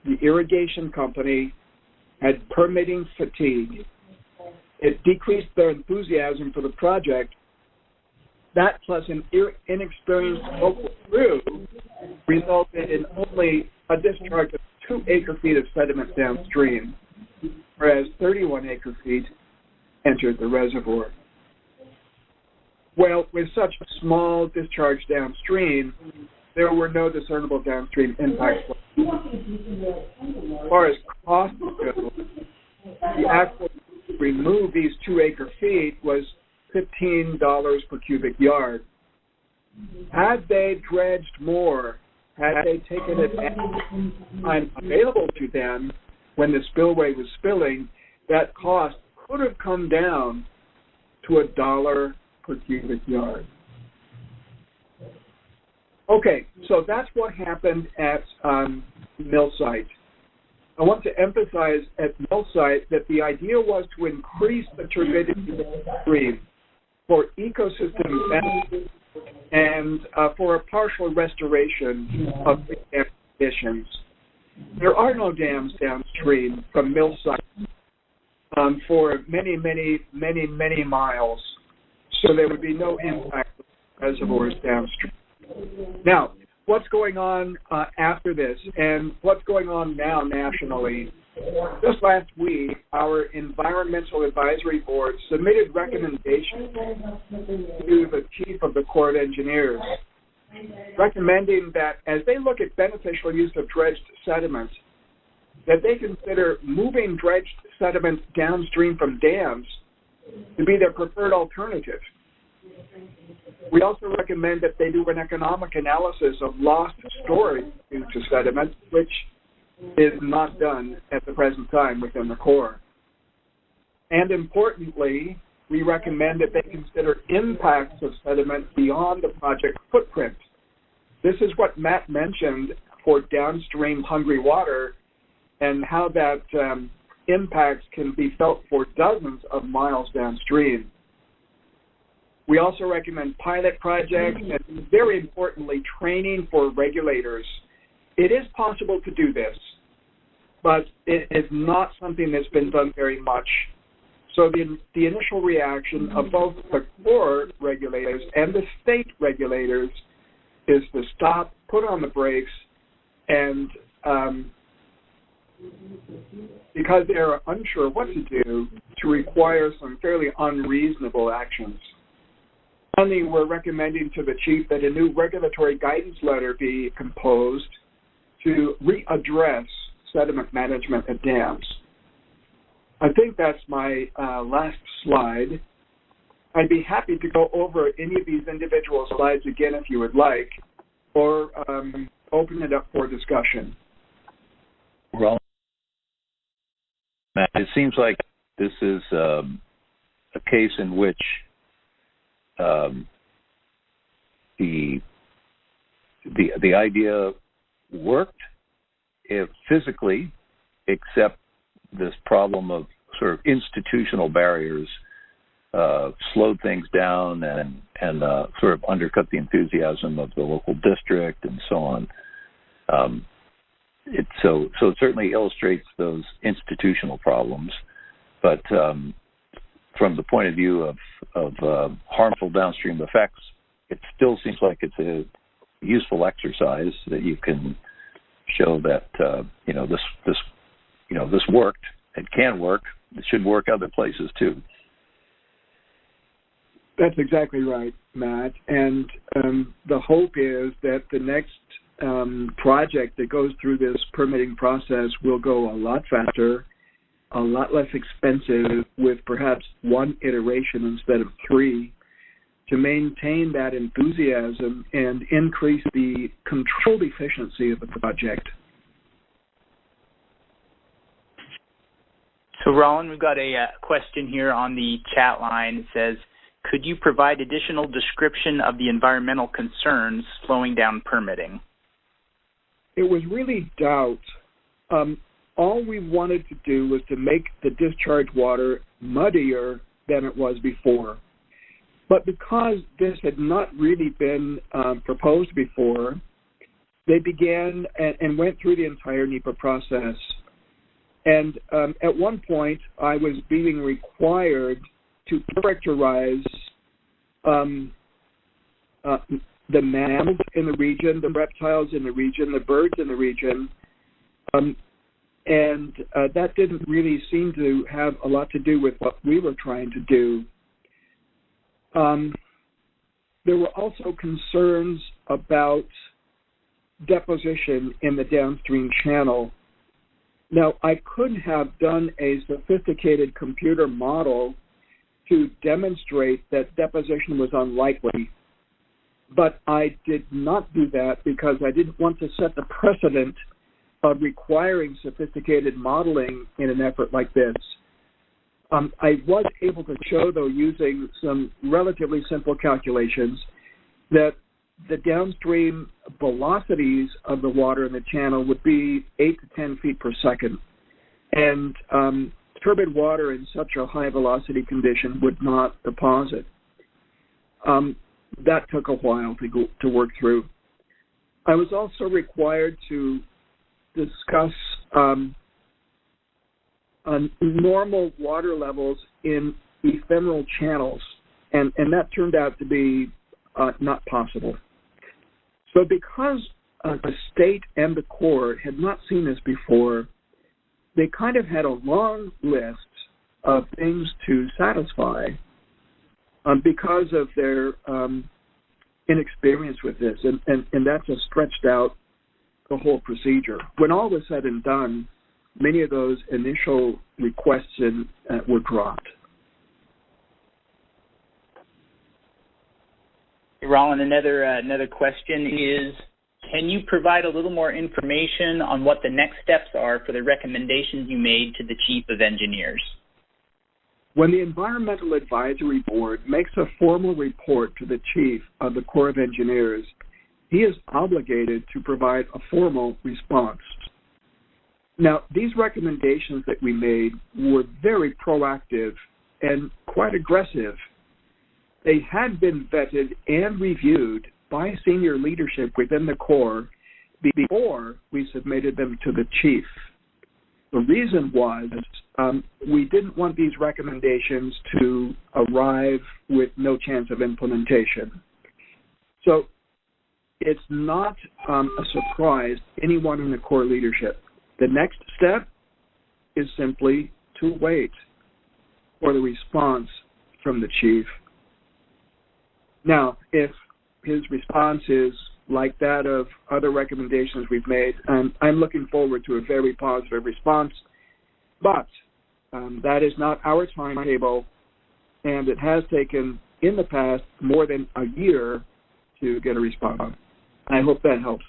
the irrigation company had permitting fatigue. It decreased their enthusiasm for the project. That plus an inexperienced local crew resulted in only a discharge of 2 acre-feet of sediment downstream, whereas 31 acre-feet entered the reservoir. Well, with such a small discharge downstream, there were no discernible downstream impacts. As far as cost goes, the actual to remove these 2 acre-feet was $15 per cubic yard. Had they dredged more, had they taken advantage of time available to them when the spillway was spilling, that cost could have come down to $1 per cubic yard. Okay, so that's what happened at Millsite. I want to emphasize at Millsite that the idea was to increase the turbidity of the stream for ecosystem benefits and for a partial restoration of the dam conditions. There are no dams downstream from Millsite for many, many, many, many miles, so there would be no impact on reservoirs downstream. Now, what's going on after this, and what's going on now nationally? Just last week, our Environmental Advisory Board submitted recommendations to the Chief of the Corps of Engineers, recommending that as they look at beneficial use of dredged sediment, that they consider moving dredged sediment downstream from dams to be their preferred alternative. We also recommend that they do an economic analysis of lost storage due to sediment, which is not done at the present time within the Corps. And importantly, we recommend that they consider impacts of sediment beyond the project footprint. This is what Matt mentioned for downstream hungry water and how that impacts can be felt for dozens of miles downstream. We also recommend pilot projects and, very importantly, training for regulators. It is possible to do this, but it is not something that's been done very much. So the initial reaction of both the Corps regulators and the state regulators is to stop, put on the brakes, and because they are unsure what to do, to require some fairly unreasonable actions. Finally, we're recommending to the Chief that a new regulatory guidance letter be composed to readdress sediment management at dams. I think that's my last slide. I'd be happy to go over any of these individual slides again if you would like, or open it up for discussion. Well, Matt, it seems like this is a case in which the idea worked physically, except this problem of sort of institutional barriers slowed things down and sort of undercut the enthusiasm of the local district and so on. so it certainly illustrates those institutional problems, but from the point of view of harmful downstream effects, it still seems like it's a useful exercise that you can show that this worked. It can work. It should work other places too. That's exactly right, Matt. And the hope is that the next project that goes through this permitting process will go a lot faster, a lot less expensive, with perhaps one iteration instead of three, to maintain that enthusiasm and increase the controlled efficiency of the project. So, Rollin, we've got a question here on the chat line. It says, could you provide additional description of the environmental concerns slowing down permitting? It was really doubt. All we wanted to do was to make the discharge water muddier than it was before. But because this had not really been proposed before, they began and went through the entire NEPA process. And at one point, I was being required to characterize the mammals in the region, the reptiles in the region, the birds in the region, and that didn't really seem to have a lot to do with what we were trying to do. There were also concerns about deposition in the downstream channel. Now, I could have done a sophisticated computer model to demonstrate that deposition was unlikely, but I did not do that because I didn't want to set the precedent of requiring sophisticated modeling in an effort like this. I was able to show, though, using some relatively simple calculations, that the downstream velocities of the water in the channel would be 8 to 10 feet per second. And turbid water in such a high velocity condition would not deposit. That took a while to work through. I was also required to discuss normal water levels in ephemeral channels, and that turned out to be not possible. So because the state and the Corps had not seen this before, they kind of had a long list of things to satisfy because of their inexperience with this, and that just stretched out the whole procedure. When all was said and done, many of those initial requests were dropped. Rollin, another question is, can you provide a little more information on what the next steps are for the recommendations you made to the Chief of Engineers? When the Environmental Advisory Board makes a formal report to the Chief of the Corps of Engineers, he is obligated to provide a formal response. Now, these recommendations that we made were very proactive and quite aggressive. They had been vetted and reviewed by senior leadership within the Corps before we submitted them to the Chief. The reason was we didn't want these recommendations to arrive with no chance of implementation. So it's not a surprise to anyone in the Corps leadership. The next step is simply to wait for the response from the Chief. Now, if his response is like that of other recommendations we've made, I'm looking forward to a very positive response, but that is not our timetable, and it has taken, in the past, more than a year to get a response. I hope that helps.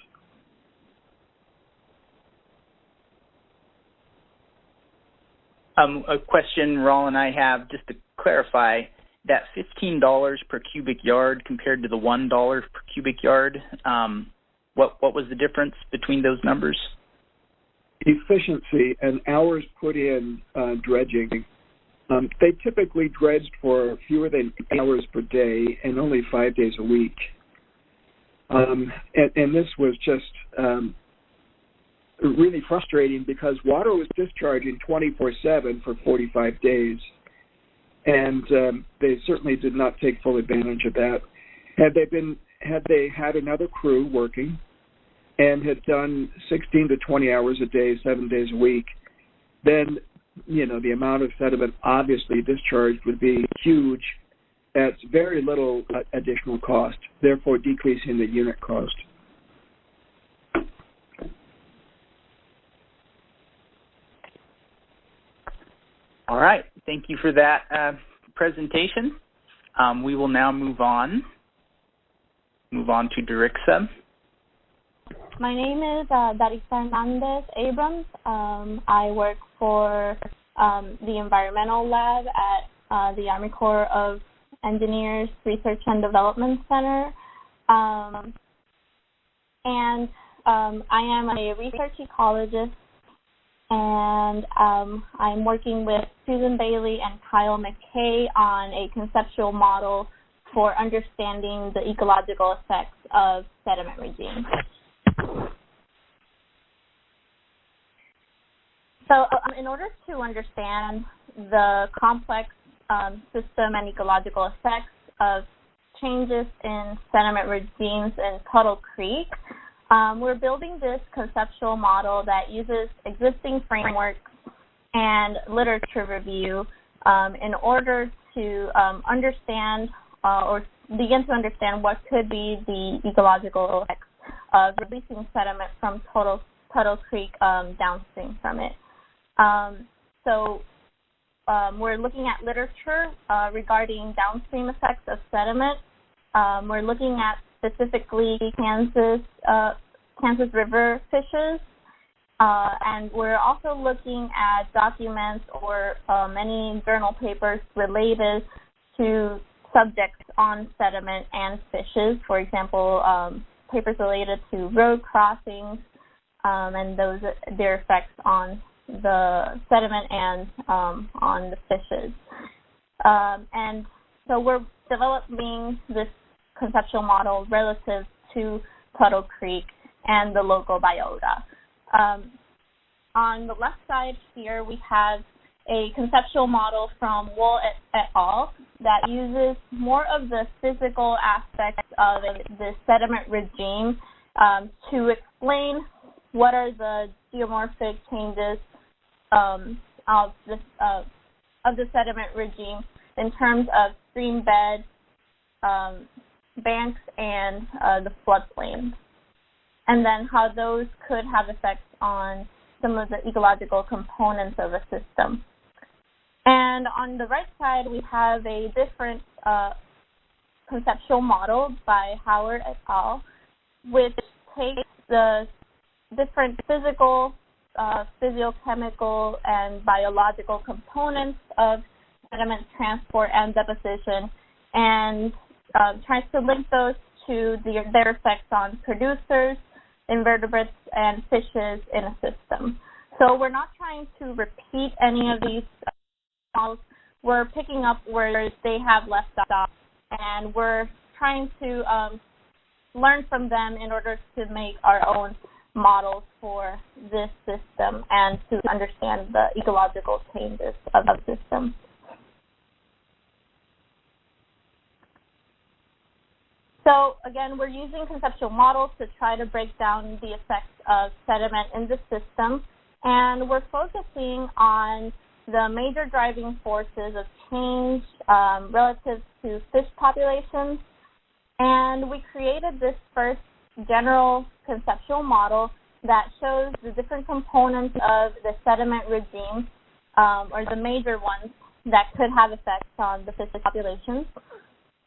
A question, Rollin, I have, just to clarify, that $15 per cubic yard compared to the $1 per cubic yard, what was the difference between those numbers? Efficiency and hours put in dredging. They typically dredged for fewer than 8 hours per day and only 5 days a week. And this was just really frustrating because water was discharging 24/7 for 45 days, and they certainly did not take full advantage of that. Had they had another crew working and had done 16 to 20 hours a day, 7 days a week, then the amount of sediment obviously discharged would be huge at very little additional cost, therefore decreasing the unit cost. All right. Thank you for that presentation. We will now move on to Darixa. My name is Darixa Hernandez Abrams. I work for the Environmental Lab at the Army Corps of Engineers Research and Development Center. And I am a research ecologist, and I'm working with Susan Bailey and Kyle McKay on a conceptual model for understanding the ecological effects of sediment regimes. So in order to understand the complex system and ecological effects of changes in sediment regimes in Tuttle Creek, we're building this conceptual model that uses existing frameworks and literature review in order to understand or begin to understand what could be the ecological effects of releasing sediment from Tuttle Creek downstream from it. So we're looking at literature regarding downstream effects of sediment. We're looking at specifically Kansas River fishes, and we're also looking at documents or many journal papers related to subjects on sediment and fishes. For example, papers related to road crossings and their effects on the sediment and on the fishes. And so we're developing this conceptual model relative to Tuttle Creek and the local biota. On the left side here, we have a conceptual model from Wool et al. That uses more of the physical aspects of the sediment regime to explain what are the geomorphic changes of the sediment regime in terms of stream bed, banks, and the floodplains, and then how those could have effects on some of the ecological components of a system. And on the right side, we have a different conceptual model by Howard et al., which takes the different physical, physiochemical, and biological components of sediment transport and deposition and tries to link those to their effects on producers, invertebrates, and fishes in a system. So we're not trying to repeat any of these models. We're picking up where they have left off, and we're trying to learn from them in order to make our own models for this system and to understand the ecological changes of the system. So again, we're using conceptual models to try to break down the effects of sediment in the system, and we're focusing on the major driving forces of change relative to fish populations. And we created this first general conceptual model that shows the different components of the sediment regime, or the major ones that could have effects on the fish populations.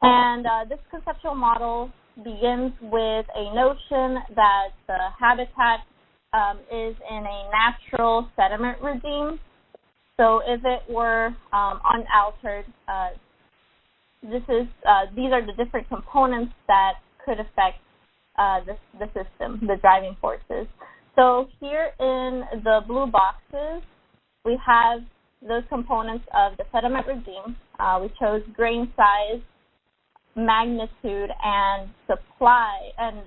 And this conceptual model begins with a notion that the habitat is in a natural sediment regime. So if it were unaltered, these are the different components that could affect the system, the driving forces. So here in the blue boxes, we have those components of the sediment regime. We chose grain size, magnitude, and supply, and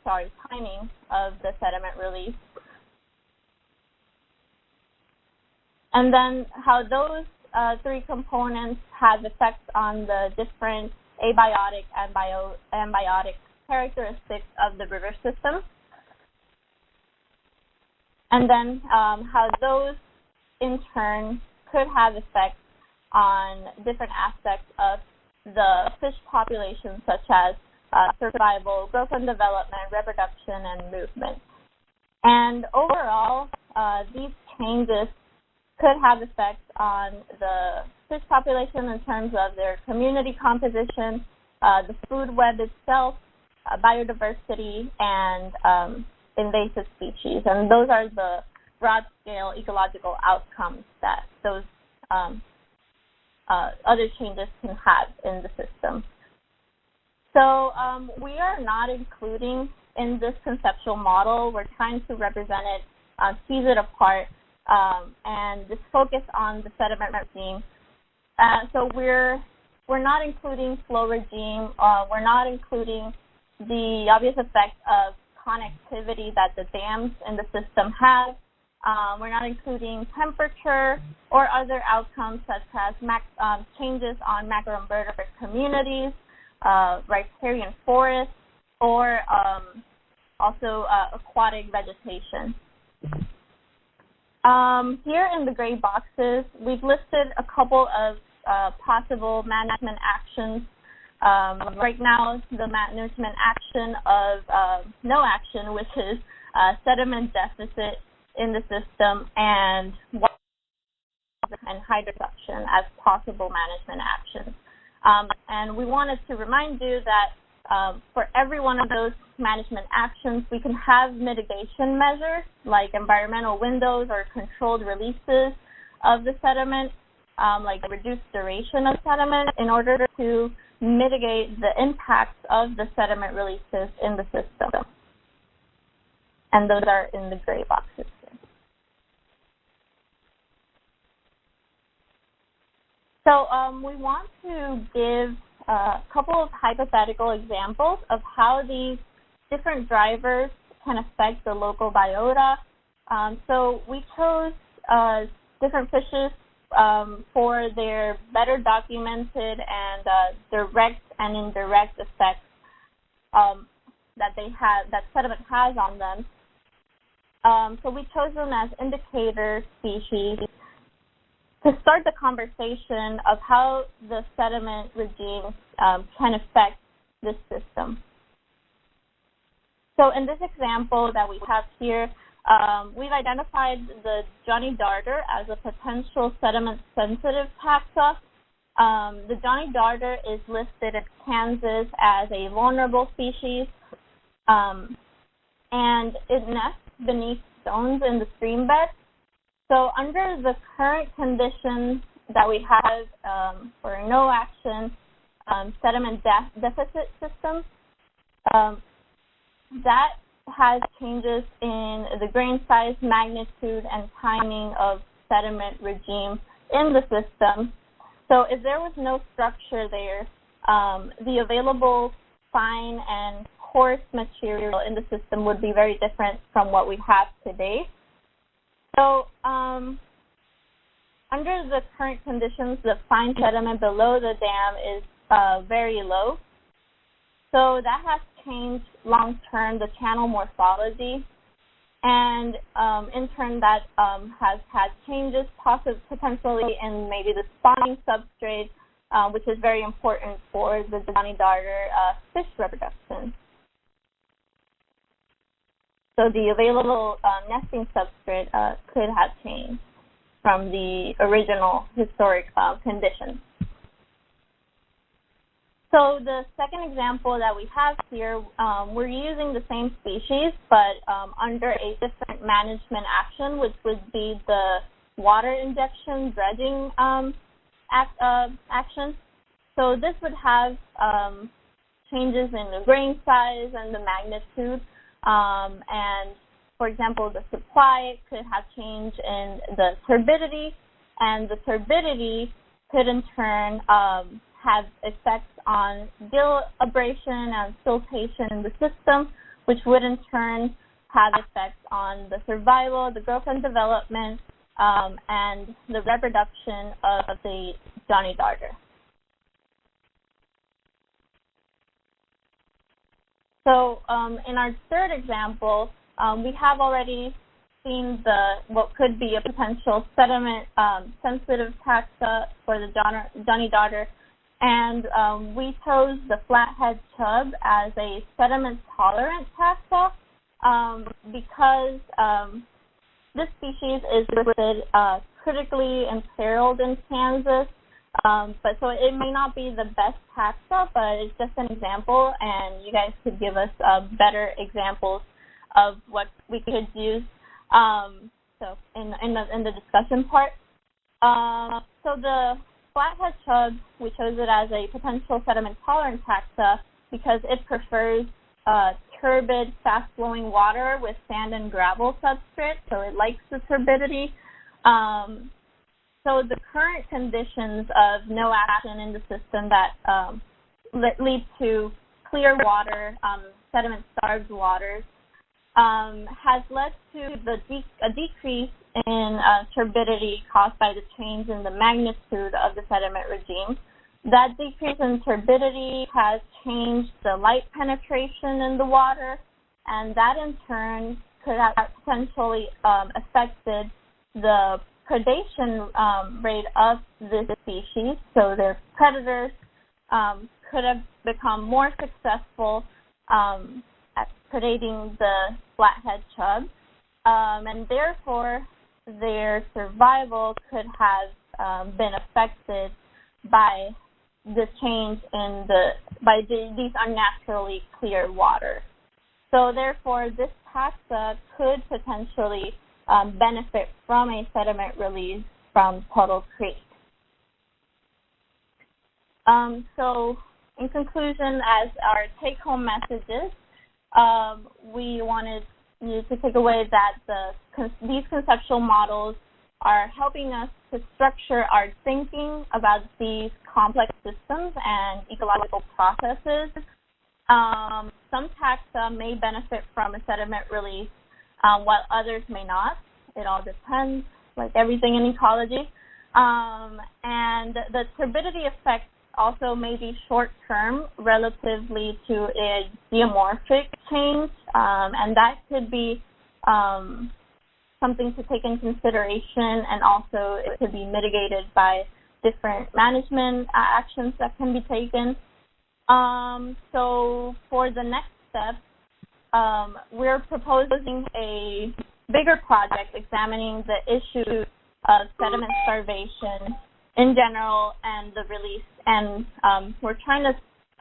timing of the sediment release. and then how those three components have effects on the different abiotic and ambiotic characteristics of the river system, and then how those in turn could have effects on different aspects of the fish population, such as survival, growth and development, reproduction, and movement. And overall, these changes could have effects on the fish population in terms of their community composition, the food web itself, biodiversity, and invasive species. And those are the broad-scale ecological outcomes that those other changes can have in the system. So we are not including in this conceptual model. We're trying to represent it, tease it apart, and just focus on the sediment regime. So we're not including flow regime. We're not including the obvious effect of connectivity that the dams in the system have. We're not including temperature or other outcomes such as changes on macroinvertebrate communities, riparian forests, or also aquatic vegetation. Here in the gray boxes, we've listed a couple of possible management actions. Right now, the management action of no action, which is sediment deficit in the system, and hydrosuction as possible management actions. And we wanted to remind you that for every one of those management actions, we can have mitigation measures like environmental windows or controlled releases of the sediment, like the reduced duration of sediment, in order to mitigate the impacts of the sediment releases in the system. And those are in the gray boxes. So we want to give a couple of hypothetical examples of how these different drivers can affect the local biota. So we chose different fishes for their better documented and direct and indirect effects that sediment has on them. So we chose them as indicator species to start the conversation of how the sediment regime can affect this system. So in this example that we have here, we've identified the Johnny Darter as a potential sediment-sensitive taxa. The Johnny Darter is listed in Kansas as a vulnerable species, and it nests beneath stones in the stream bed. So under the current conditions that we have for no action sediment deficit systems, that has changes in the grain size, magnitude, and timing of sediment regime in the system. So if there was no structure there, the available fine and coarse material in the system would be very different from what we have today. So under the current conditions, the fine sediment below the dam is very low. So that has changed long-term the channel morphology, and in turn that has had changes potentially in maybe the spawning substrate, which is very important for the Johnny Darter fish reproduction. So the available nesting substrate could have changed from the original historic conditions. So the second example that we have here, we're using the same species, but under a different management action, which would be the water injection dredging action. So this would have changes in the grain size and the magnitude. And for example, the supply could have change in the turbidity, and the turbidity could in turn have effects on gill abrasion and siltation in the system, which would in turn have effects on the survival, the growth and development, and the reproduction of the Johnny darter. So in our third example, we have already seen what could be a potential sediment sensitive taxa for the Johnny darter, and we chose the flathead chub as a sediment tolerant taxa because this species is listed critically imperiled in Kansas. But so it may not be the best taxa, but it's just an example, and you guys could give us better examples of what we could use. So in the discussion part. So the flathead chub, we chose it as a potential sediment tolerant taxa because it prefers turbid, fast-flowing water with sand and gravel substrate, so it likes the turbidity. So the current conditions of no action in the system that lead to clear water, sediment-starved waters, has led to a decrease in turbidity caused by the change in the magnitude of the sediment regime. That decrease in turbidity has changed the light penetration in the water, and that in turn could have potentially affected the predation rate of this species. So their predators could have become more successful at predating the flathead chub, and therefore their survival could have been affected by the change in these unnaturally clear waters. So therefore, this taxa could potentially benefit from a sediment release from Tuttle Creek. So in conclusion, as our take-home messages, we wanted you to take away that these conceptual models are helping us to structure our thinking about these complex systems and ecological processes. Some taxa may benefit from a sediment release, while others may not. It all depends, like everything in ecology. And the turbidity effects also may be short-term relatively to a geomorphic change, and that could be something to take in consideration, and also it could be mitigated by different management actions that can be taken. So for the next step, we're proposing a bigger project examining the issue of sediment starvation in general and the release, and we're trying to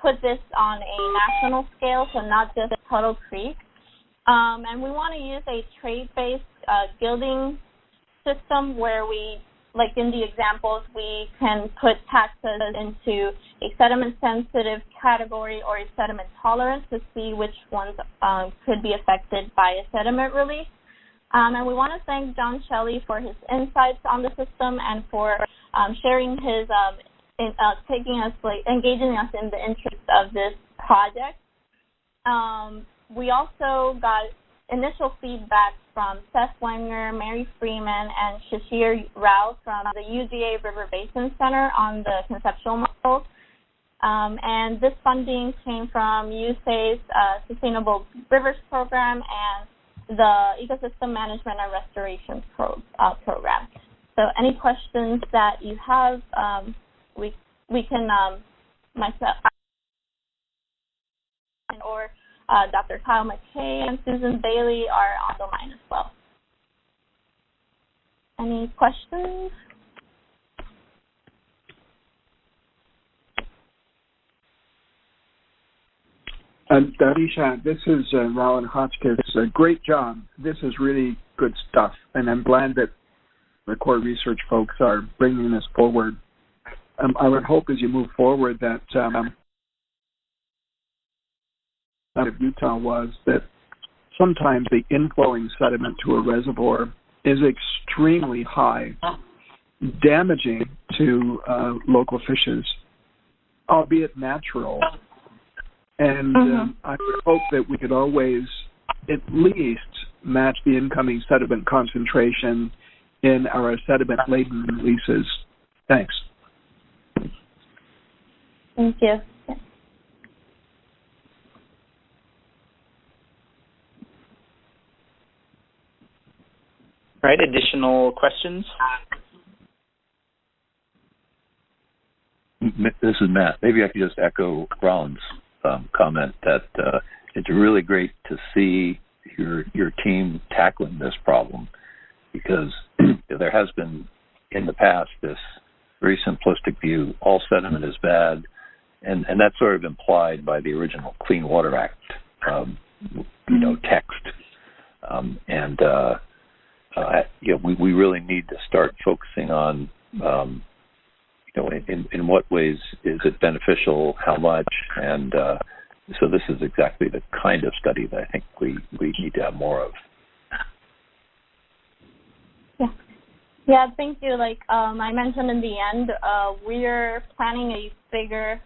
put this on a national scale, so not just Tuttle Creek. And we want to use a trade-based gilding system where we, like in the examples, we can put taxas into a sediment-sensitive category or a sediment tolerance to see which ones could be affected by a sediment release. And we want to thank John Shelley for his insights on the system and for sharing his, engaging us in the interest of this project. We also got initial feedback from Seth Wenger, Mary Freeman, and Shashir Rao from the UGA River Basin Center on the conceptual model. And this funding came from USA's Sustainable Rivers Program and the Ecosystem Management and Restoration Program. So any questions that you have, we can, myself, or Dr. Kyle McKay and Susan Bailey are on the line as well. Any questions? Darisha, this is Rollin Hotchkiss. Great job. This is really good stuff, and I'm glad that the core research folks are bringing this forward. I would hope as you move forward that of Utah was that sometimes the inflowing sediment to a reservoir is extremely high, damaging to local fishes, albeit natural. And I would hope that we could always at least match the incoming sediment concentration in our sediment-laden releases. Thanks. Thank you. All right, additional questions? This is Matt. Maybe I could just echo Ron's comment that it's really great to see your team tackling this problem, because there has been in the past this very simplistic view, all sediment is bad, and that's sort of implied by the original Clean Water Act, text. We really need to start focusing on, in what ways is it beneficial, how much, and so this is exactly the kind of study that I think we need to have more of. Yeah, thank you. Like I mentioned in the end, we're planning a bigger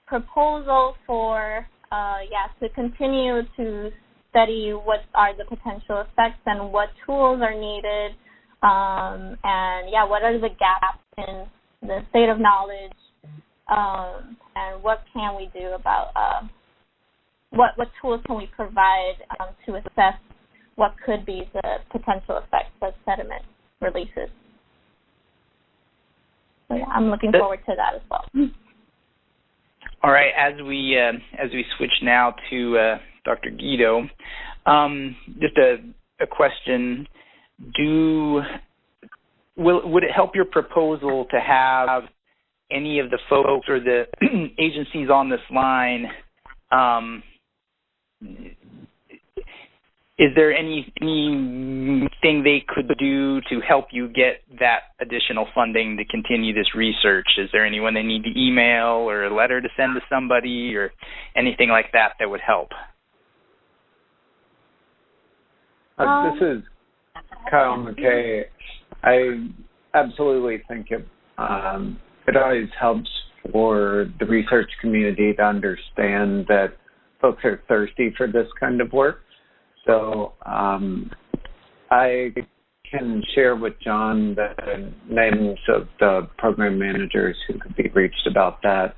proposal for, to continue to study what are the potential effects and what tools are needed, and what are the gaps in the state of knowledge, and what can we do about what tools can we provide to assess what could be the potential effects of sediment releases. So I'm looking forward to that as well. All right, as we switch now to Dr. Gido, just a question: would it help your proposal to have any of the folks or the agencies on this line? Is there anything they could do to help you get that additional funding to continue this research? Is there anyone they need to email or a letter to send to somebody or anything like that would help? This is Kyle McKay. I absolutely think it always helps for the research community to understand that folks are thirsty for this kind of work. So I can share with John the names of the program managers who could be reached about that,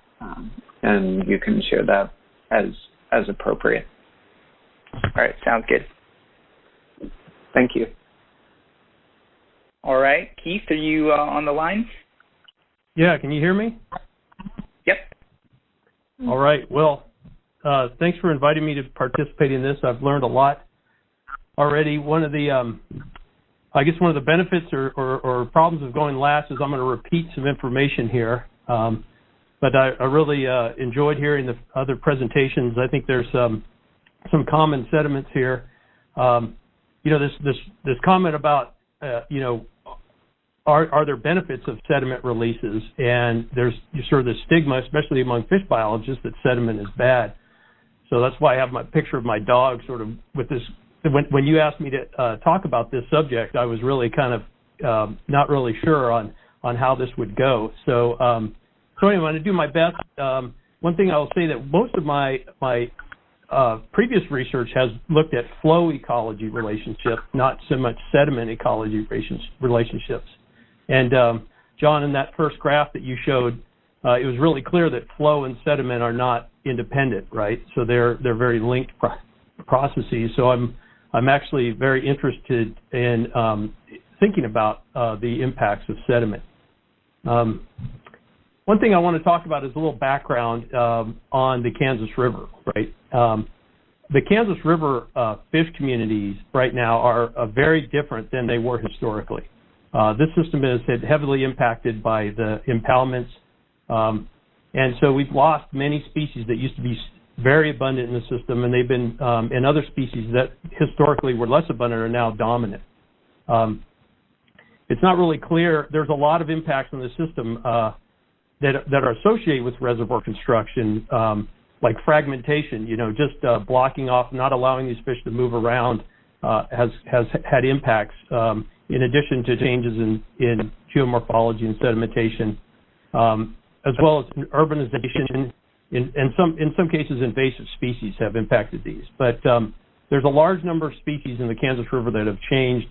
and you can share that as appropriate. All right, sounds good. Thank you. All right, Keith, are you on the line? Yeah, can you hear me? Yep. All right, well, thanks for inviting me to participate in this. I've learned a lot already. One of the benefits or problems of going last is I'm going to repeat some information here. But I really enjoyed hearing the other presentations. I think there's some common sentiments here. This comment about are there benefits of sediment releases? And there's sort of the stigma, especially among fish biologists, that sediment is bad. So that's why I have my picture of my dog sort of with this. When you asked me to talk about this subject, I was really kind of not really sure on how this would go. So anyway, I'm going to do my best. One thing I will say that most of my previous research has looked at flow ecology relationships, not so much sediment ecology relationships. And John, in that first graph that you showed, it was really clear that flow and sediment are not independent, right? So they're very linked processes. So I'm actually very interested in thinking about the impacts of sediment. One thing I want to talk about is a little background on the Kansas River, right? The Kansas River fish communities right now are very different than they were historically. This system is heavily impacted by the impoundments, and so we've lost many species that used to be very abundant in the system, and they've been, and other species that historically were less abundant are now dominant. It's not really clear. There's a lot of impacts on the system that are associated with reservoir construction, like fragmentation, just blocking off, not allowing these fish to move around has had impacts, in addition to changes in geomorphology and sedimentation, as well as urbanization. In some cases, invasive species have impacted these. But there's a large number of species in the Kansas River that have changed,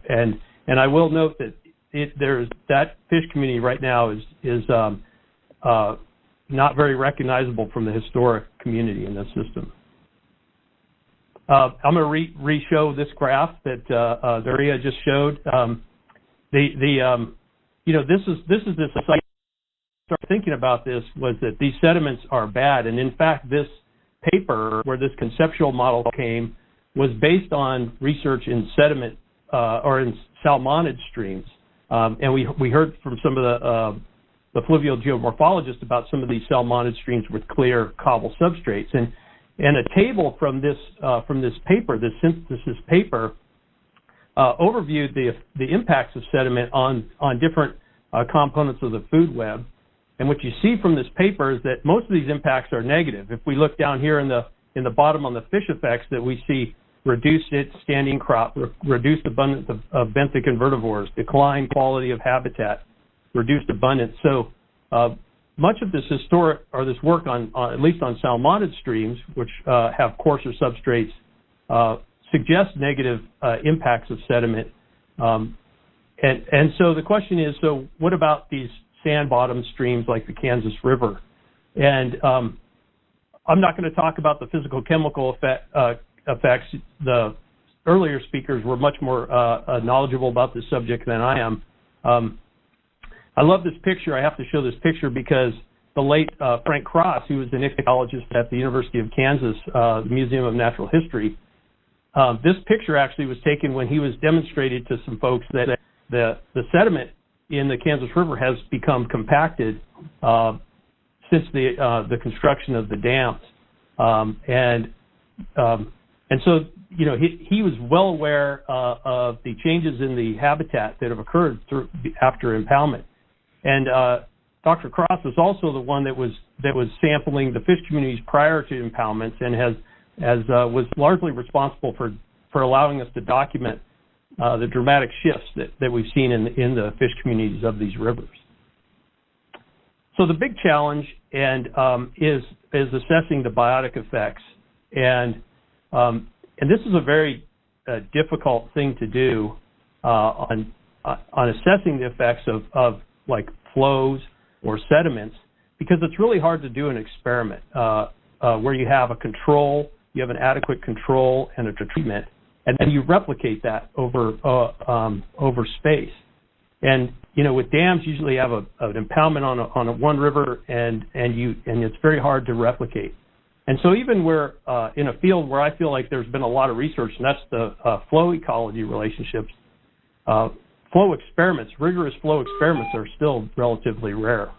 and And I will note that that fish community right now is not very recognizable from the historic community in this system. I'm going to re-show this graph that Daria just showed. This site. Start thinking about this was that these sediments are bad, and in fact, this paper where this conceptual model came was based on research in sediment or in salmonid streams, and we heard from some of the fluvial geomorphologists about some of these salmonid streams with clear cobble substrates, and a table from this paper, this synthesis paper, overviewed the impacts of sediment on different components of the food web. And what you see from this paper is that most of these impacts are negative. If we look down here in the bottom on the fish effects, that we see reduced standing crop, reduced abundance of benthic invertebrates, declined quality of habitat, reduced abundance. So much of this this work on at least on salmonid streams, which have coarser substrates, suggests negative impacts of sediment. And so the question is, so what about these sand bottom streams like the Kansas River? And I'm not going to talk about the physical chemical effects. The earlier speakers were much more knowledgeable about this subject than I am. I love this picture. I have to show this picture because the late Frank Cross, who was an ichthyologist at the University of Kansas, the Museum of Natural History, this picture actually was taken when he was demonstrated to some folks that the sediment in the Kansas River has become compacted since the construction of the dams, and so he was well aware of the changes in the habitat that have occurred after impoundment, and Dr. Cross was also the one that was sampling the fish communities prior to impoundments and was largely responsible for allowing us to document the dramatic shifts that we've seen in the fish communities of these rivers. So the big challenge is assessing the biotic effects, and this is a very difficult thing to do on assessing the effects of like flows or sediments, because it's really hard to do an experiment where you have a control, you have an adequate control and a treatment, and then you replicate that over space. And with dams, usually have an impoundment on one river, and it's very hard to replicate. And so even where in a field where I feel like there's been a lot of research, and that's the flow ecology relationships, flow experiments, rigorous flow experiments are still relatively rare.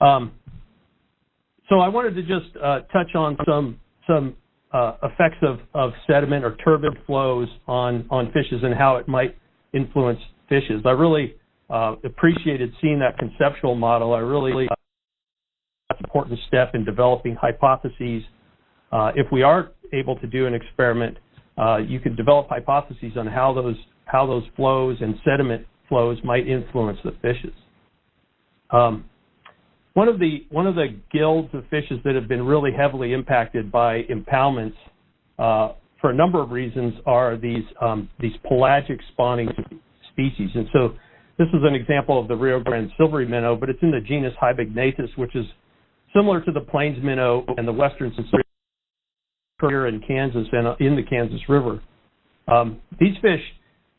So I wanted to just touch on some effects of sediment or turbid flows on fishes and how it might influence fishes. I really appreciated seeing that conceptual model. I really that's an important step in developing hypotheses. If we are able to do an experiment, you can develop hypotheses on how those flows and sediment flows might influence the fishes. One of the guilds of fishes that have been really heavily impacted by impoundments for a number of reasons are these pelagic spawning species. And so this is an example of the Rio Grande silvery minnow, but it's in the genus Hybignathus, which is similar to the plains minnow and the western here in Kansas and in the Kansas River. These fish,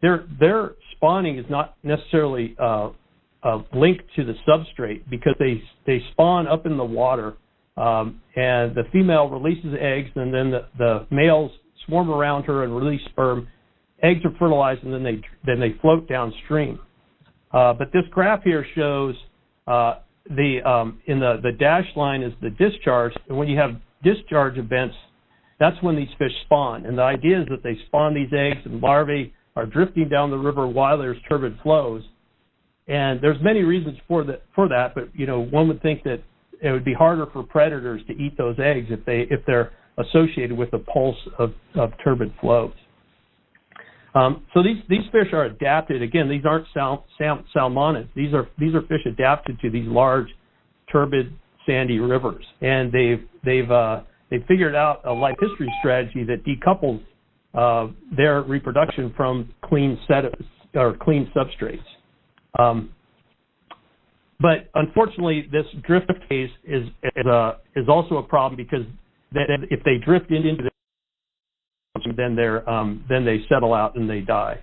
their spawning is not necessarily linked to the substrate, because they spawn up in the water, and the female releases eggs, and then the males swarm around her and release sperm. Eggs are fertilized, and then they float downstream. But this graph here shows in the dashed line is the discharge, and when you have discharge events, that's when these fish spawn. And the idea is that they spawn these eggs, and larvae are drifting down the river while there's turbid flows. And there's many reasons for that, but one would think that it would be harder for predators to eat those eggs if they're associated with a pulse of turbid flows. So these fish are adapted. Again, these aren't salmonids. These are fish adapted to these large, turbid, sandy rivers, and they've figured out a life history strategy that decouples their reproduction from clean substrates. But unfortunately, this drift case is also a problem because if they drift into the then they settle out and they die.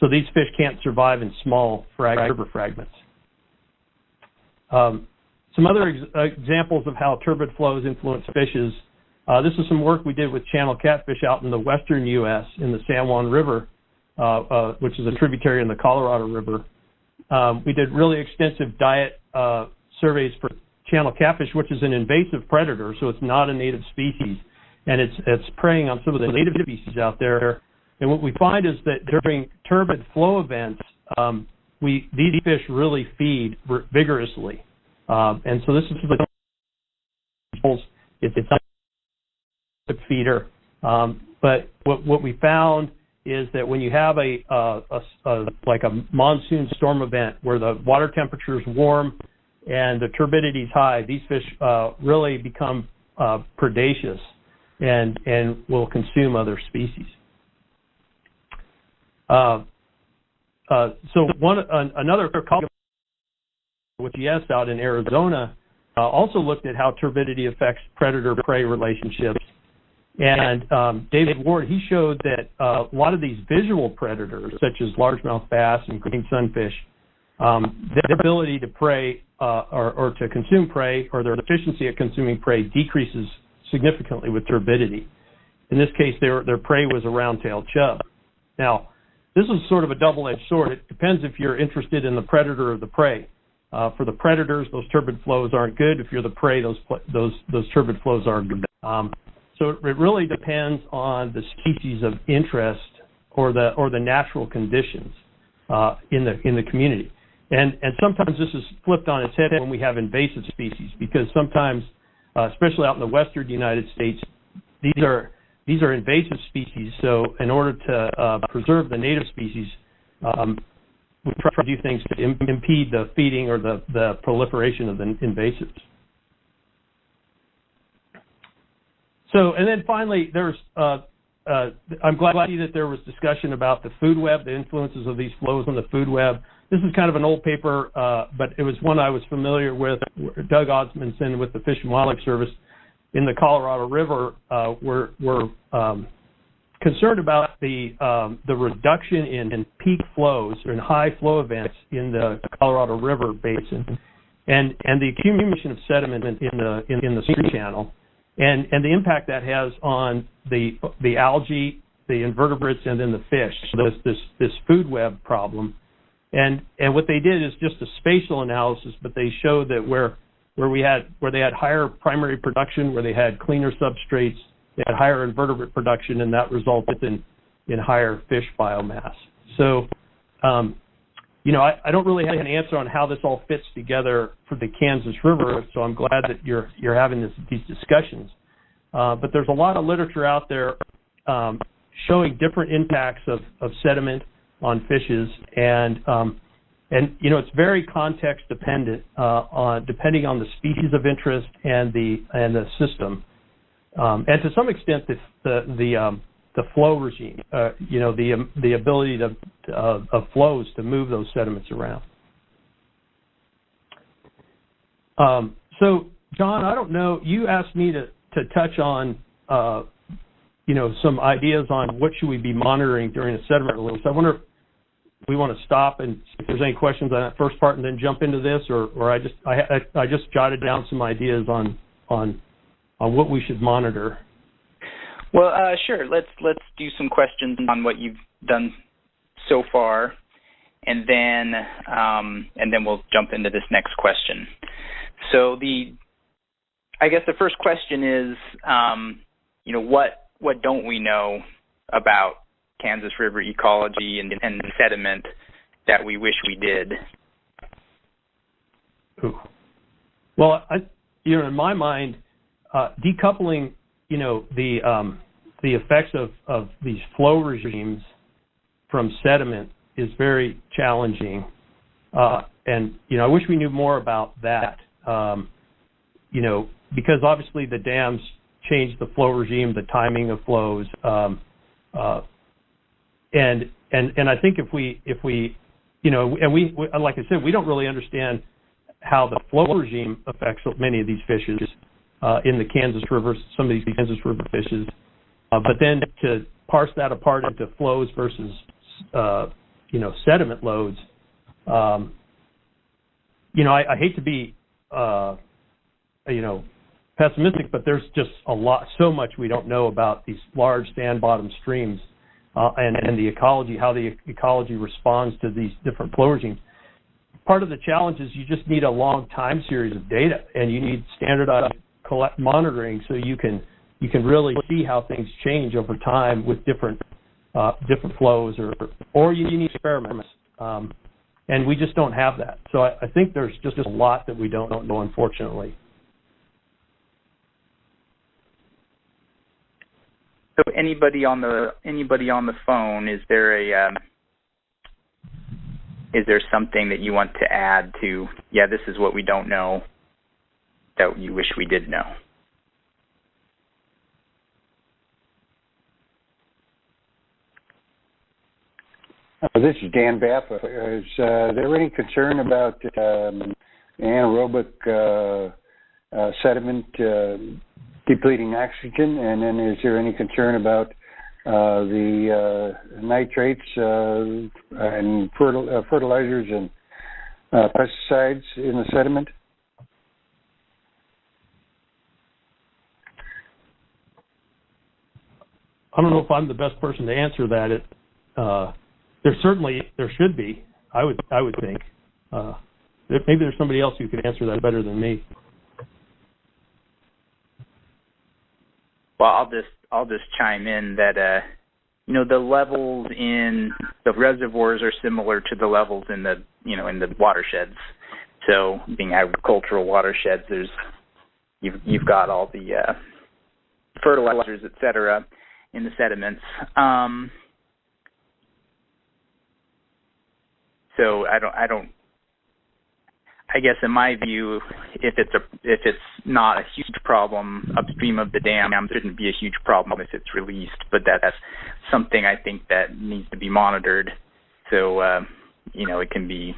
So these fish can't survive in small river fragments. Some other examples of how turbid flows influence fishes. This is some work we did with channel catfish out in the western U.S. in the San Juan River, which is a tributary in the Colorado River. We did really extensive diet surveys for channel catfish, which is an invasive predator, so it's not a native species, and it's preying on some of the native species out there. And what we find is that during turbid flow events, these fish really feed vigorously, and so this is it's not a feeder. But what we found is that when you have like a monsoon storm event where the water temperature is warm and the turbidity is high, these fish really become predaceous and will consume other species. So another colleague with GS out in Arizona also looked at how turbidity affects predator-prey relationships. And David Ward, he showed that a lot of these visual predators, such as largemouth bass and green sunfish, their ability to prey or to consume prey, or their efficiency at consuming prey, decreases significantly with turbidity. In this case, their prey was a round-tailed chub. Now, this is sort of a double-edged sword. It depends if you're interested in the predator or the prey. For the predators, those turbid flows aren't good. If you're the prey, those turbid flows are good. So it really depends on the species of interest or the natural conditions in the community. And sometimes this is flipped on its head when we have invasive species, because sometimes, especially out in the western United States, these are invasive species. So in order to preserve the native species, we try to do things to impede the feeding or the proliferation of the invasives. So, and then finally, there's I'm glad to see that there was discussion about the food web, the influences of these flows on the food web. This is kind of an old paper, but it was one I was familiar with. Doug Osmondson with the Fish and Wildlife Service in the Colorado River were concerned about the reduction in peak flows or in high flow events in the Colorado River basin, and the accumulation of sediment in the stream channel. And the impact that has on the algae, the invertebrates, and then the fish. So this food web problem, and what they did is just a spatial analysis, but they showed that where they had higher primary production, where they had cleaner substrates, they had higher invertebrate production, and that resulted in higher fish biomass. So, I don't really have an answer on how this all fits together for the Kansas River, so I'm glad that you're having these discussions. But there's a lot of literature out there showing different impacts of sediment on fishes, and it's very context dependent depending on the species of interest and the system, and to some extent the flow regime, the ability of flows to move those sediments around. So, John, I don't know, you asked me to touch on, some ideas on what should we be monitoring during a sediment release. I wonder if we want to stop and see if there's any questions on that first part and then jump into this, or I just jotted down some ideas on what we should monitor. Well, sure. Let's do some questions on what you've done so far, and then we'll jump into this next question. So I guess the first question is, what don't we know about Kansas River ecology and sediment that we wish we did? Ooh. Well, in my mind, decoupling, the effects of these flow regimes from sediment is very challenging, and I wish we knew more about that. Because obviously the dams change the flow regime, the timing of flows, And I think if we and we like I said, we don't really understand how the flow regime affects many of these fishes in the Kansas River, some of these Kansas River fishes. But then to parse that apart into flows versus sediment loads, I hate to be pessimistic, but there's just so much we don't know about these large sand bottom streams and the ecology, how the ecology responds to these different flow regimes. Part of the challenge is you just need a long time series of data, and you need standardized monitoring so you can really see how things change over time with different flows, or you need experiments, and we just don't have that. So I think there's just a lot that we don't know, unfortunately. So anybody on the phone, is there something that you want to add to? Yeah, this is what we don't know that you wish we did know. This is Dan Baff. Is there any concern about anaerobic sediment depleting oxygen? And then is there any concern about the nitrates and fertilizers and pesticides in the sediment? I don't know if I'm the best person to answer that. There should be. I would think. Maybe there's somebody else who could answer that better than me. Well, I'll just chime in that the levels in the reservoirs are similar to the levels in the watersheds. So, being agricultural watersheds, you've got all the fertilizers, et cetera, in the sediments. So I guess in my view, if it's not a huge problem upstream of the dam, it shouldn't be a huge problem if it's released. But that's something I think that needs to be monitored. So it can be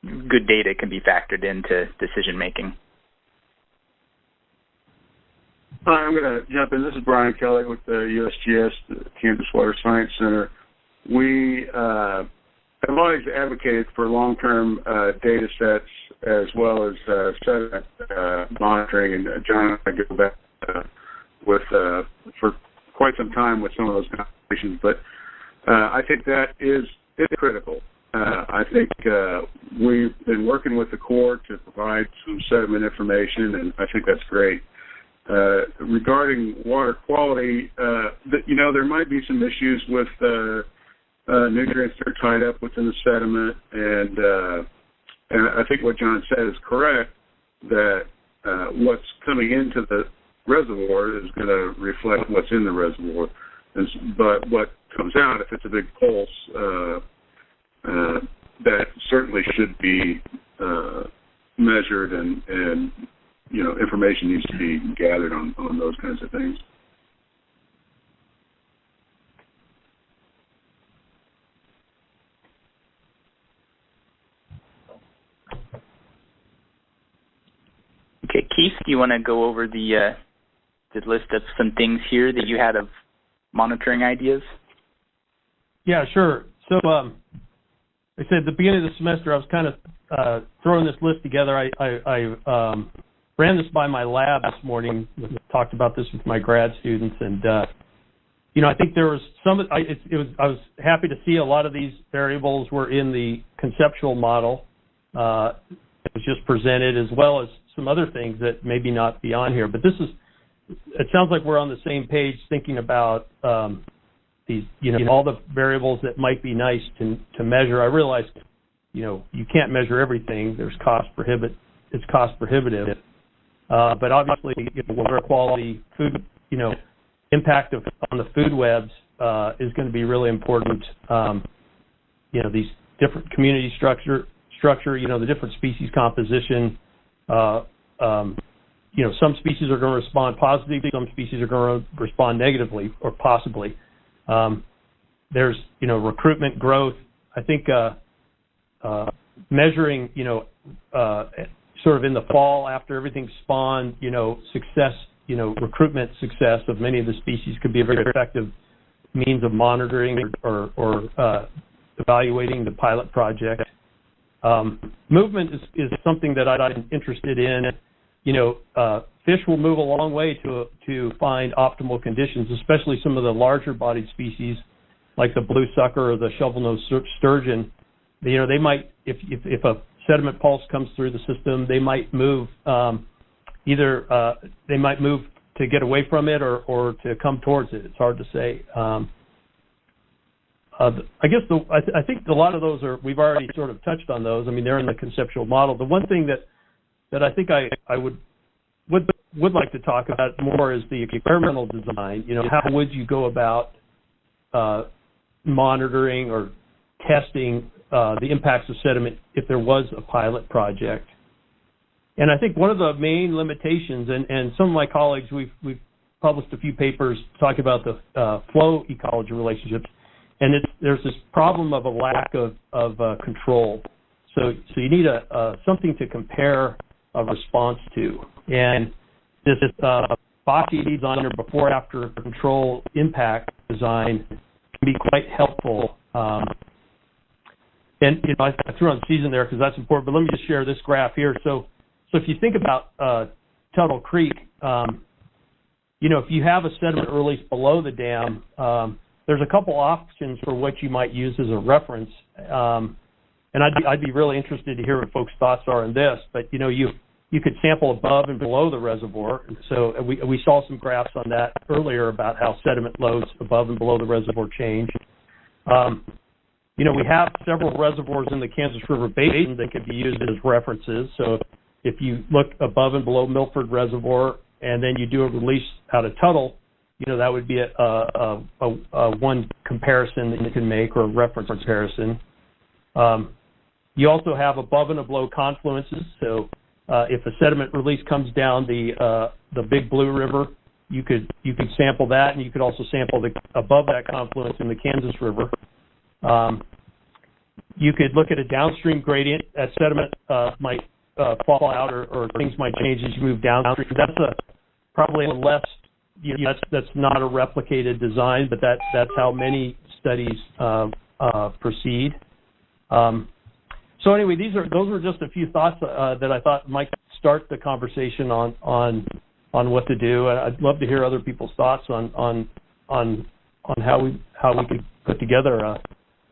good data can be factored into decision making. Hi, I'm going to jump in. This is Brian Kelly with the USGS, the Kansas Water Science Center. We I've always advocated for long-term data sets as well as sediment monitoring, and John and I go back for quite some time with some of those conversations. But I think that is critical. I think we've been working with the Corps to provide some sediment information, and I think that's great. Regarding water quality, there might be some issues with nutrients that are tied up within the sediment, and I think what John said is correct, that what's coming into the reservoir is going to reflect what's in the reservoir. But what comes out, if it's a big pulse, that certainly should be measured, and information needs to be gathered on those kinds of things. Okay, Keith, do you want to go over the list of some things here that you had of monitoring ideas? Yeah, sure. So, I said at the beginning of the semester, I was kind of throwing this list together. I ran this by my lab this morning. Talked about this with my grad students, and I think there was I was happy to see a lot of these variables were in the conceptual model. It was just presented, as well as some other things that maybe not be on here. But it sounds like we're on the same page thinking about these, all the variables that might be nice to measure. I realize, you can't measure everything. It's cost prohibitive. But obviously, water quality, food, impact on the food webs is going to be really important. These different community structure, the different species composition. Some species are going to respond positively, some species are going to respond negatively or possibly. There's, recruitment growth. I think measuring, sort of in the fall after everything's spawned, success, recruitment success of many of the species could be a very effective means of monitoring or evaluating the pilot project. Movement is something that I'm interested in. Fish will move a long way to find optimal conditions, especially some of the larger bodied species like the blue sucker or the shovel-nosed sturgeon. They might, if a sediment pulse comes through the system, they might move they might move to get away from it or to come towards it. It's hard to say. I think a lot of those we've already sort of touched on those. I mean, they're in the conceptual model. The one thing that I think I would like to talk about more is the experimental design. How would you go about monitoring or testing the impacts of sediment if there was a pilot project? And I think one of the main limitations, and some of my colleagues, we've published a few papers talking about the flow ecology relationships, and there's this problem of a lack of control. So you need something to compare a response to, and this Bocce design or before-after control impact design can be quite helpful. And I threw on season there because that's important, but let me just share this graph here. So if you think about Tuttle Creek, if you have a sediment release below the dam, there's a couple options for what you might use as a reference. And I'd be really interested to hear what folks' thoughts are on this. But you could sample above and below the reservoir. So we saw some graphs on that earlier about how sediment loads above and below the reservoir change. We have several reservoirs in the Kansas River Basin that could be used as references. So if you look above and below Milford Reservoir and then you do a release out of Tuttle, that would be a one comparison that you can make, or a reference comparison. You also have above and below confluences. So if a sediment release comes down the Big Blue River, you could sample that, and you could also sample above that confluence in the Kansas River. You could look at a downstream gradient. That sediment might fall out, or things might change as you move downstream. That's probably a less, that's not a replicated design, but that's how many studies proceed. So anyway, those were just a few thoughts that I thought might start the conversation on what to do. I'd love to hear other people's thoughts on how we could put together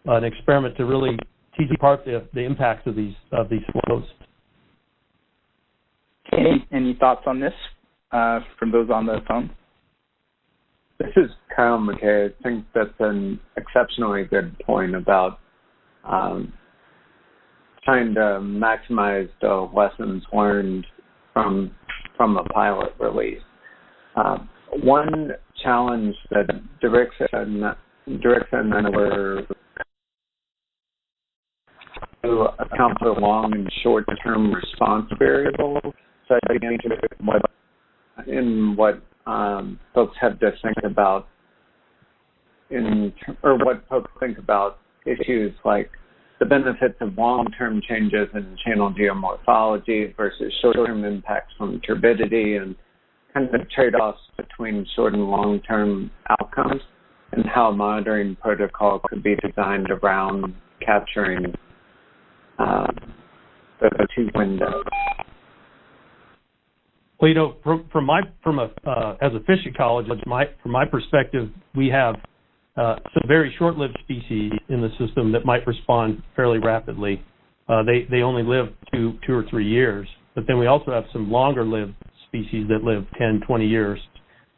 an experiment to really tease apart the impacts of these flows. Any thoughts on this from those on the phone? This is Kyle McKay. I think that's an exceptionally good point about trying to maximize the lessons learned from a pilot release. One challenge that Dirixa and I were to account for long and short-term response variables. So I began to what folks have to think about what folks think about issues like the benefits of long-term changes in channel geomorphology versus short-term impacts from turbidity, and kind of trade-offs between short and long-term outcomes, and how a monitoring protocol could be designed around capturing the two windows. Well, as a fish ecologist, from my perspective, we have some very short-lived species in the system that might respond fairly rapidly. They only live two or 3 years, but then we also have some longer-lived species that live 10, 20 years,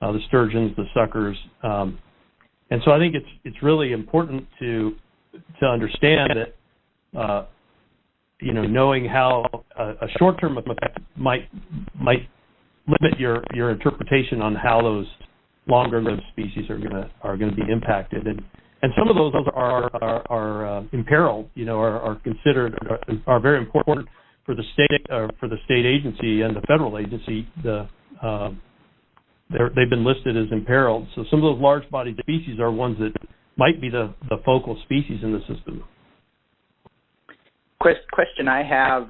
the sturgeons, the suckers. And so I think it's really important to understand that, knowing how a short-term effect might limit your interpretation on how those longer-lived species are going to be impacted, and some of those are imperiled. Are considered are very important for the state agency and the federal agency, the they've been listed as imperiled. So some of those large-bodied species are ones that might be the focal species in the system. Question I have,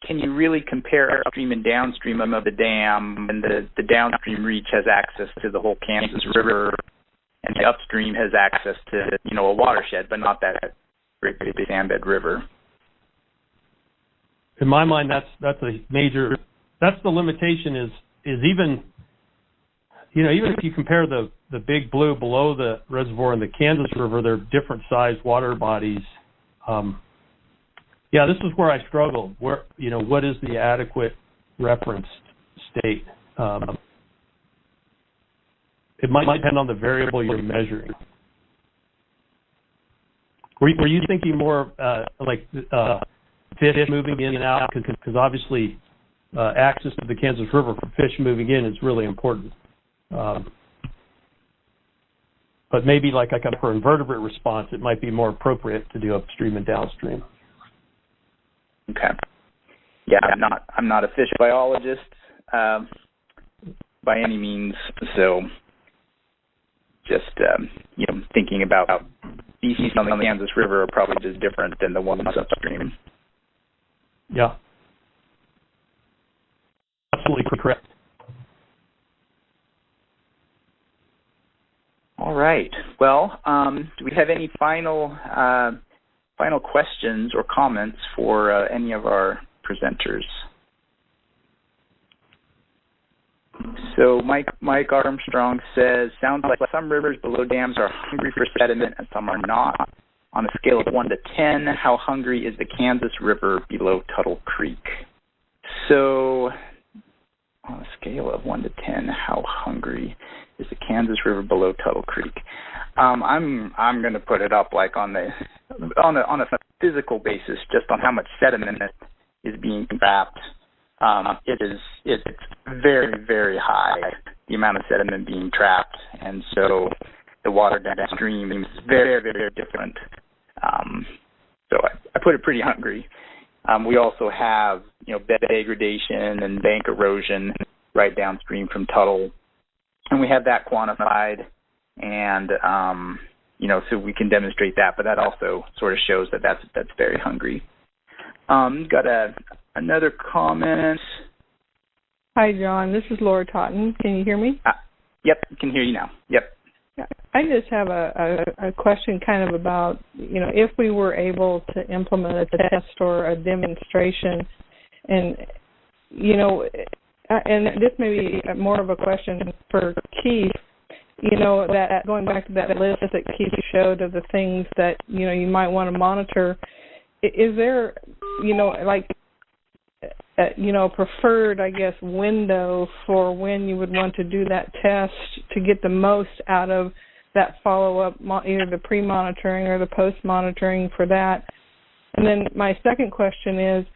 can you really compare upstream and downstream of the dam when the downstream reach has access to the whole Kansas River and the upstream has access to, a watershed, but not that great big sandbed river? In my mind, that's a major, that's the limitation is even, even if you compare the big blue below the reservoir and the Kansas River, they're different sized water bodies. This is where I struggled. Where, what is the adequate reference state? It might depend on the variable you're measuring. Were you thinking more like fish moving in and out? Because obviously access to the Kansas River for fish moving in is really important. But maybe like for invertebrate response, it might be more appropriate to do upstream and downstream. Okay. Yeah, I'm not a fish biologist by any means, so just thinking about species on the Kansas River are probably just different than the ones upstream. Yeah. Absolutely correct. All right. Well, do we have any final questions or comments for any of our presenters? So Mike Armstrong says, sounds like some rivers below dams are hungry for sediment and some are not. On a scale of 1 to 10, how hungry is the Kansas River below Tuttle Creek? So on a scale of 1 to 10, how hungry is the Kansas River below Tuttle Creek? I'm going to put it up like on a physical basis, just on how much sediment is being trapped. It's very, very high, the amount of sediment being trapped, and so the water downstream is very, very different. So I put it pretty hungry. We also have bed degradation and bank erosion right downstream from Tuttle, and we have that quantified, and so we can demonstrate that. But that also sort of shows that that's very hungry. Got another comment. Hi, John. This is Laura Totten. Can you hear me? Yep, I can hear you now. Yep. I just have a question kind of about, if we were able to implement a test or a demonstration, and, and this may be more of a question for Keith, that going back to that list that Keith showed of the things that, you might want to monitor, is there, preferred, I guess, window for when you would want to do that test to get the most out of that follow-up, either the pre-monitoring or the post-monitoring for that? And then my second question is,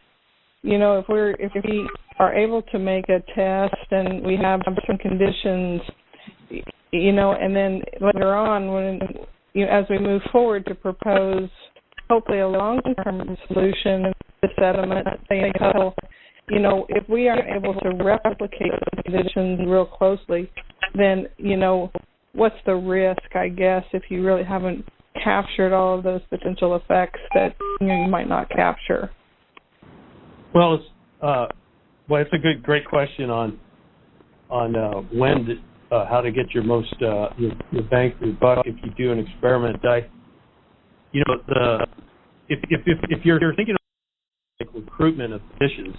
if we are able to make a test and we have some conditions, and then later on, when as we move forward to propose hopefully a long-term solution to sediment, say in Tuttle, if we are able to replicate the conditions real closely, then, what's the risk, I guess, if you really haven't captured all of those potential effects that you might not capture? Well, it's a great question on how to get your most your bang for your buck if you do an experiment. If you're thinking of like recruitment of fishes,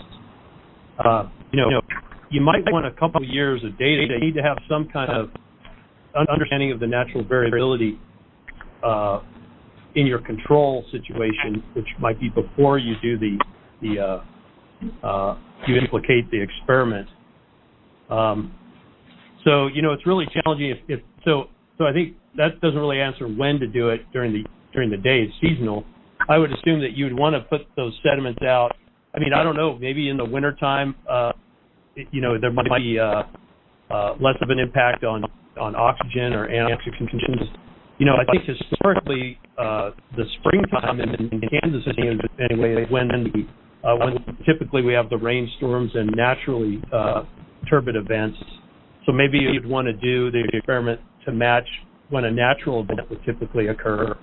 you might want a couple of years of data. You need to have some kind of understanding of the natural variability in your control situation, which might be before you do you implicate the experiment. So it's really challenging. So I think that doesn't really answer when to do it during the day. It's seasonal. I would assume that you would want to put those sediments out. I mean, I don't know. Maybe in the wintertime, there might be less of an impact on oxygen or anaerobic conditions. I think historically the springtime in Kansas anyway, when typically we have the rainstorms and naturally turbid events. So maybe you'd want to do the experiment to match when a natural event would typically occur.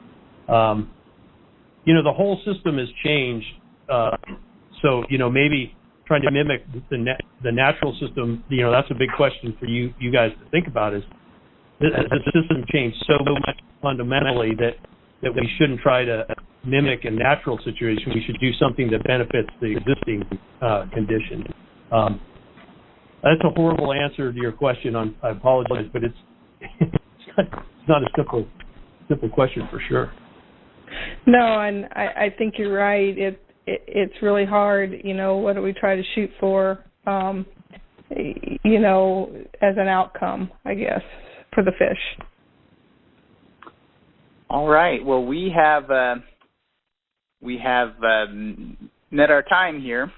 The whole system has changed. So, maybe trying to mimic the natural system, that's a big question for you guys to think about is, has the system changed so much fundamentally that we shouldn't try to mimic a natural situation? We should do something that benefits the existing condition. That's a horrible answer to your question. I apologize, but it's not a simple question for sure. No, and I think you're right. It's really hard. What do we try to shoot for? As an outcome, I guess, for the fish. All right. Well, we have met our time here,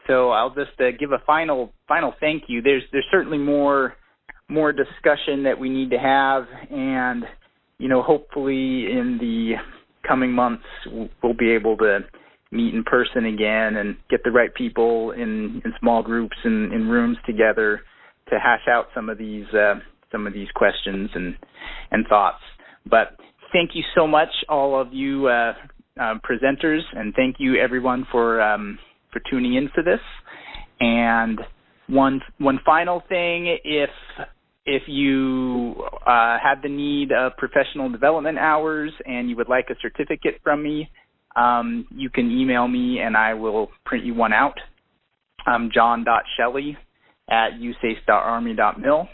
so I'll just give a final thank you. There's certainly more discussion that we need to have, and hopefully in the coming months we'll be able to meet in person again and get the right people in small groups and in rooms together to hash out some of these questions and thoughts. But thank you so much, all of you presenters, and thank you everyone for tuning in for this. And one final thing, if you have the need of professional development hours and you would like a certificate from me, you can email me and I will print you one out. john.shelley@usace.army.mil.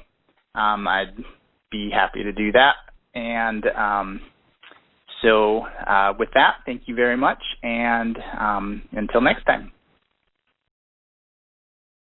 I'd be happy to do that. And so with that, thank you very much, and until next time.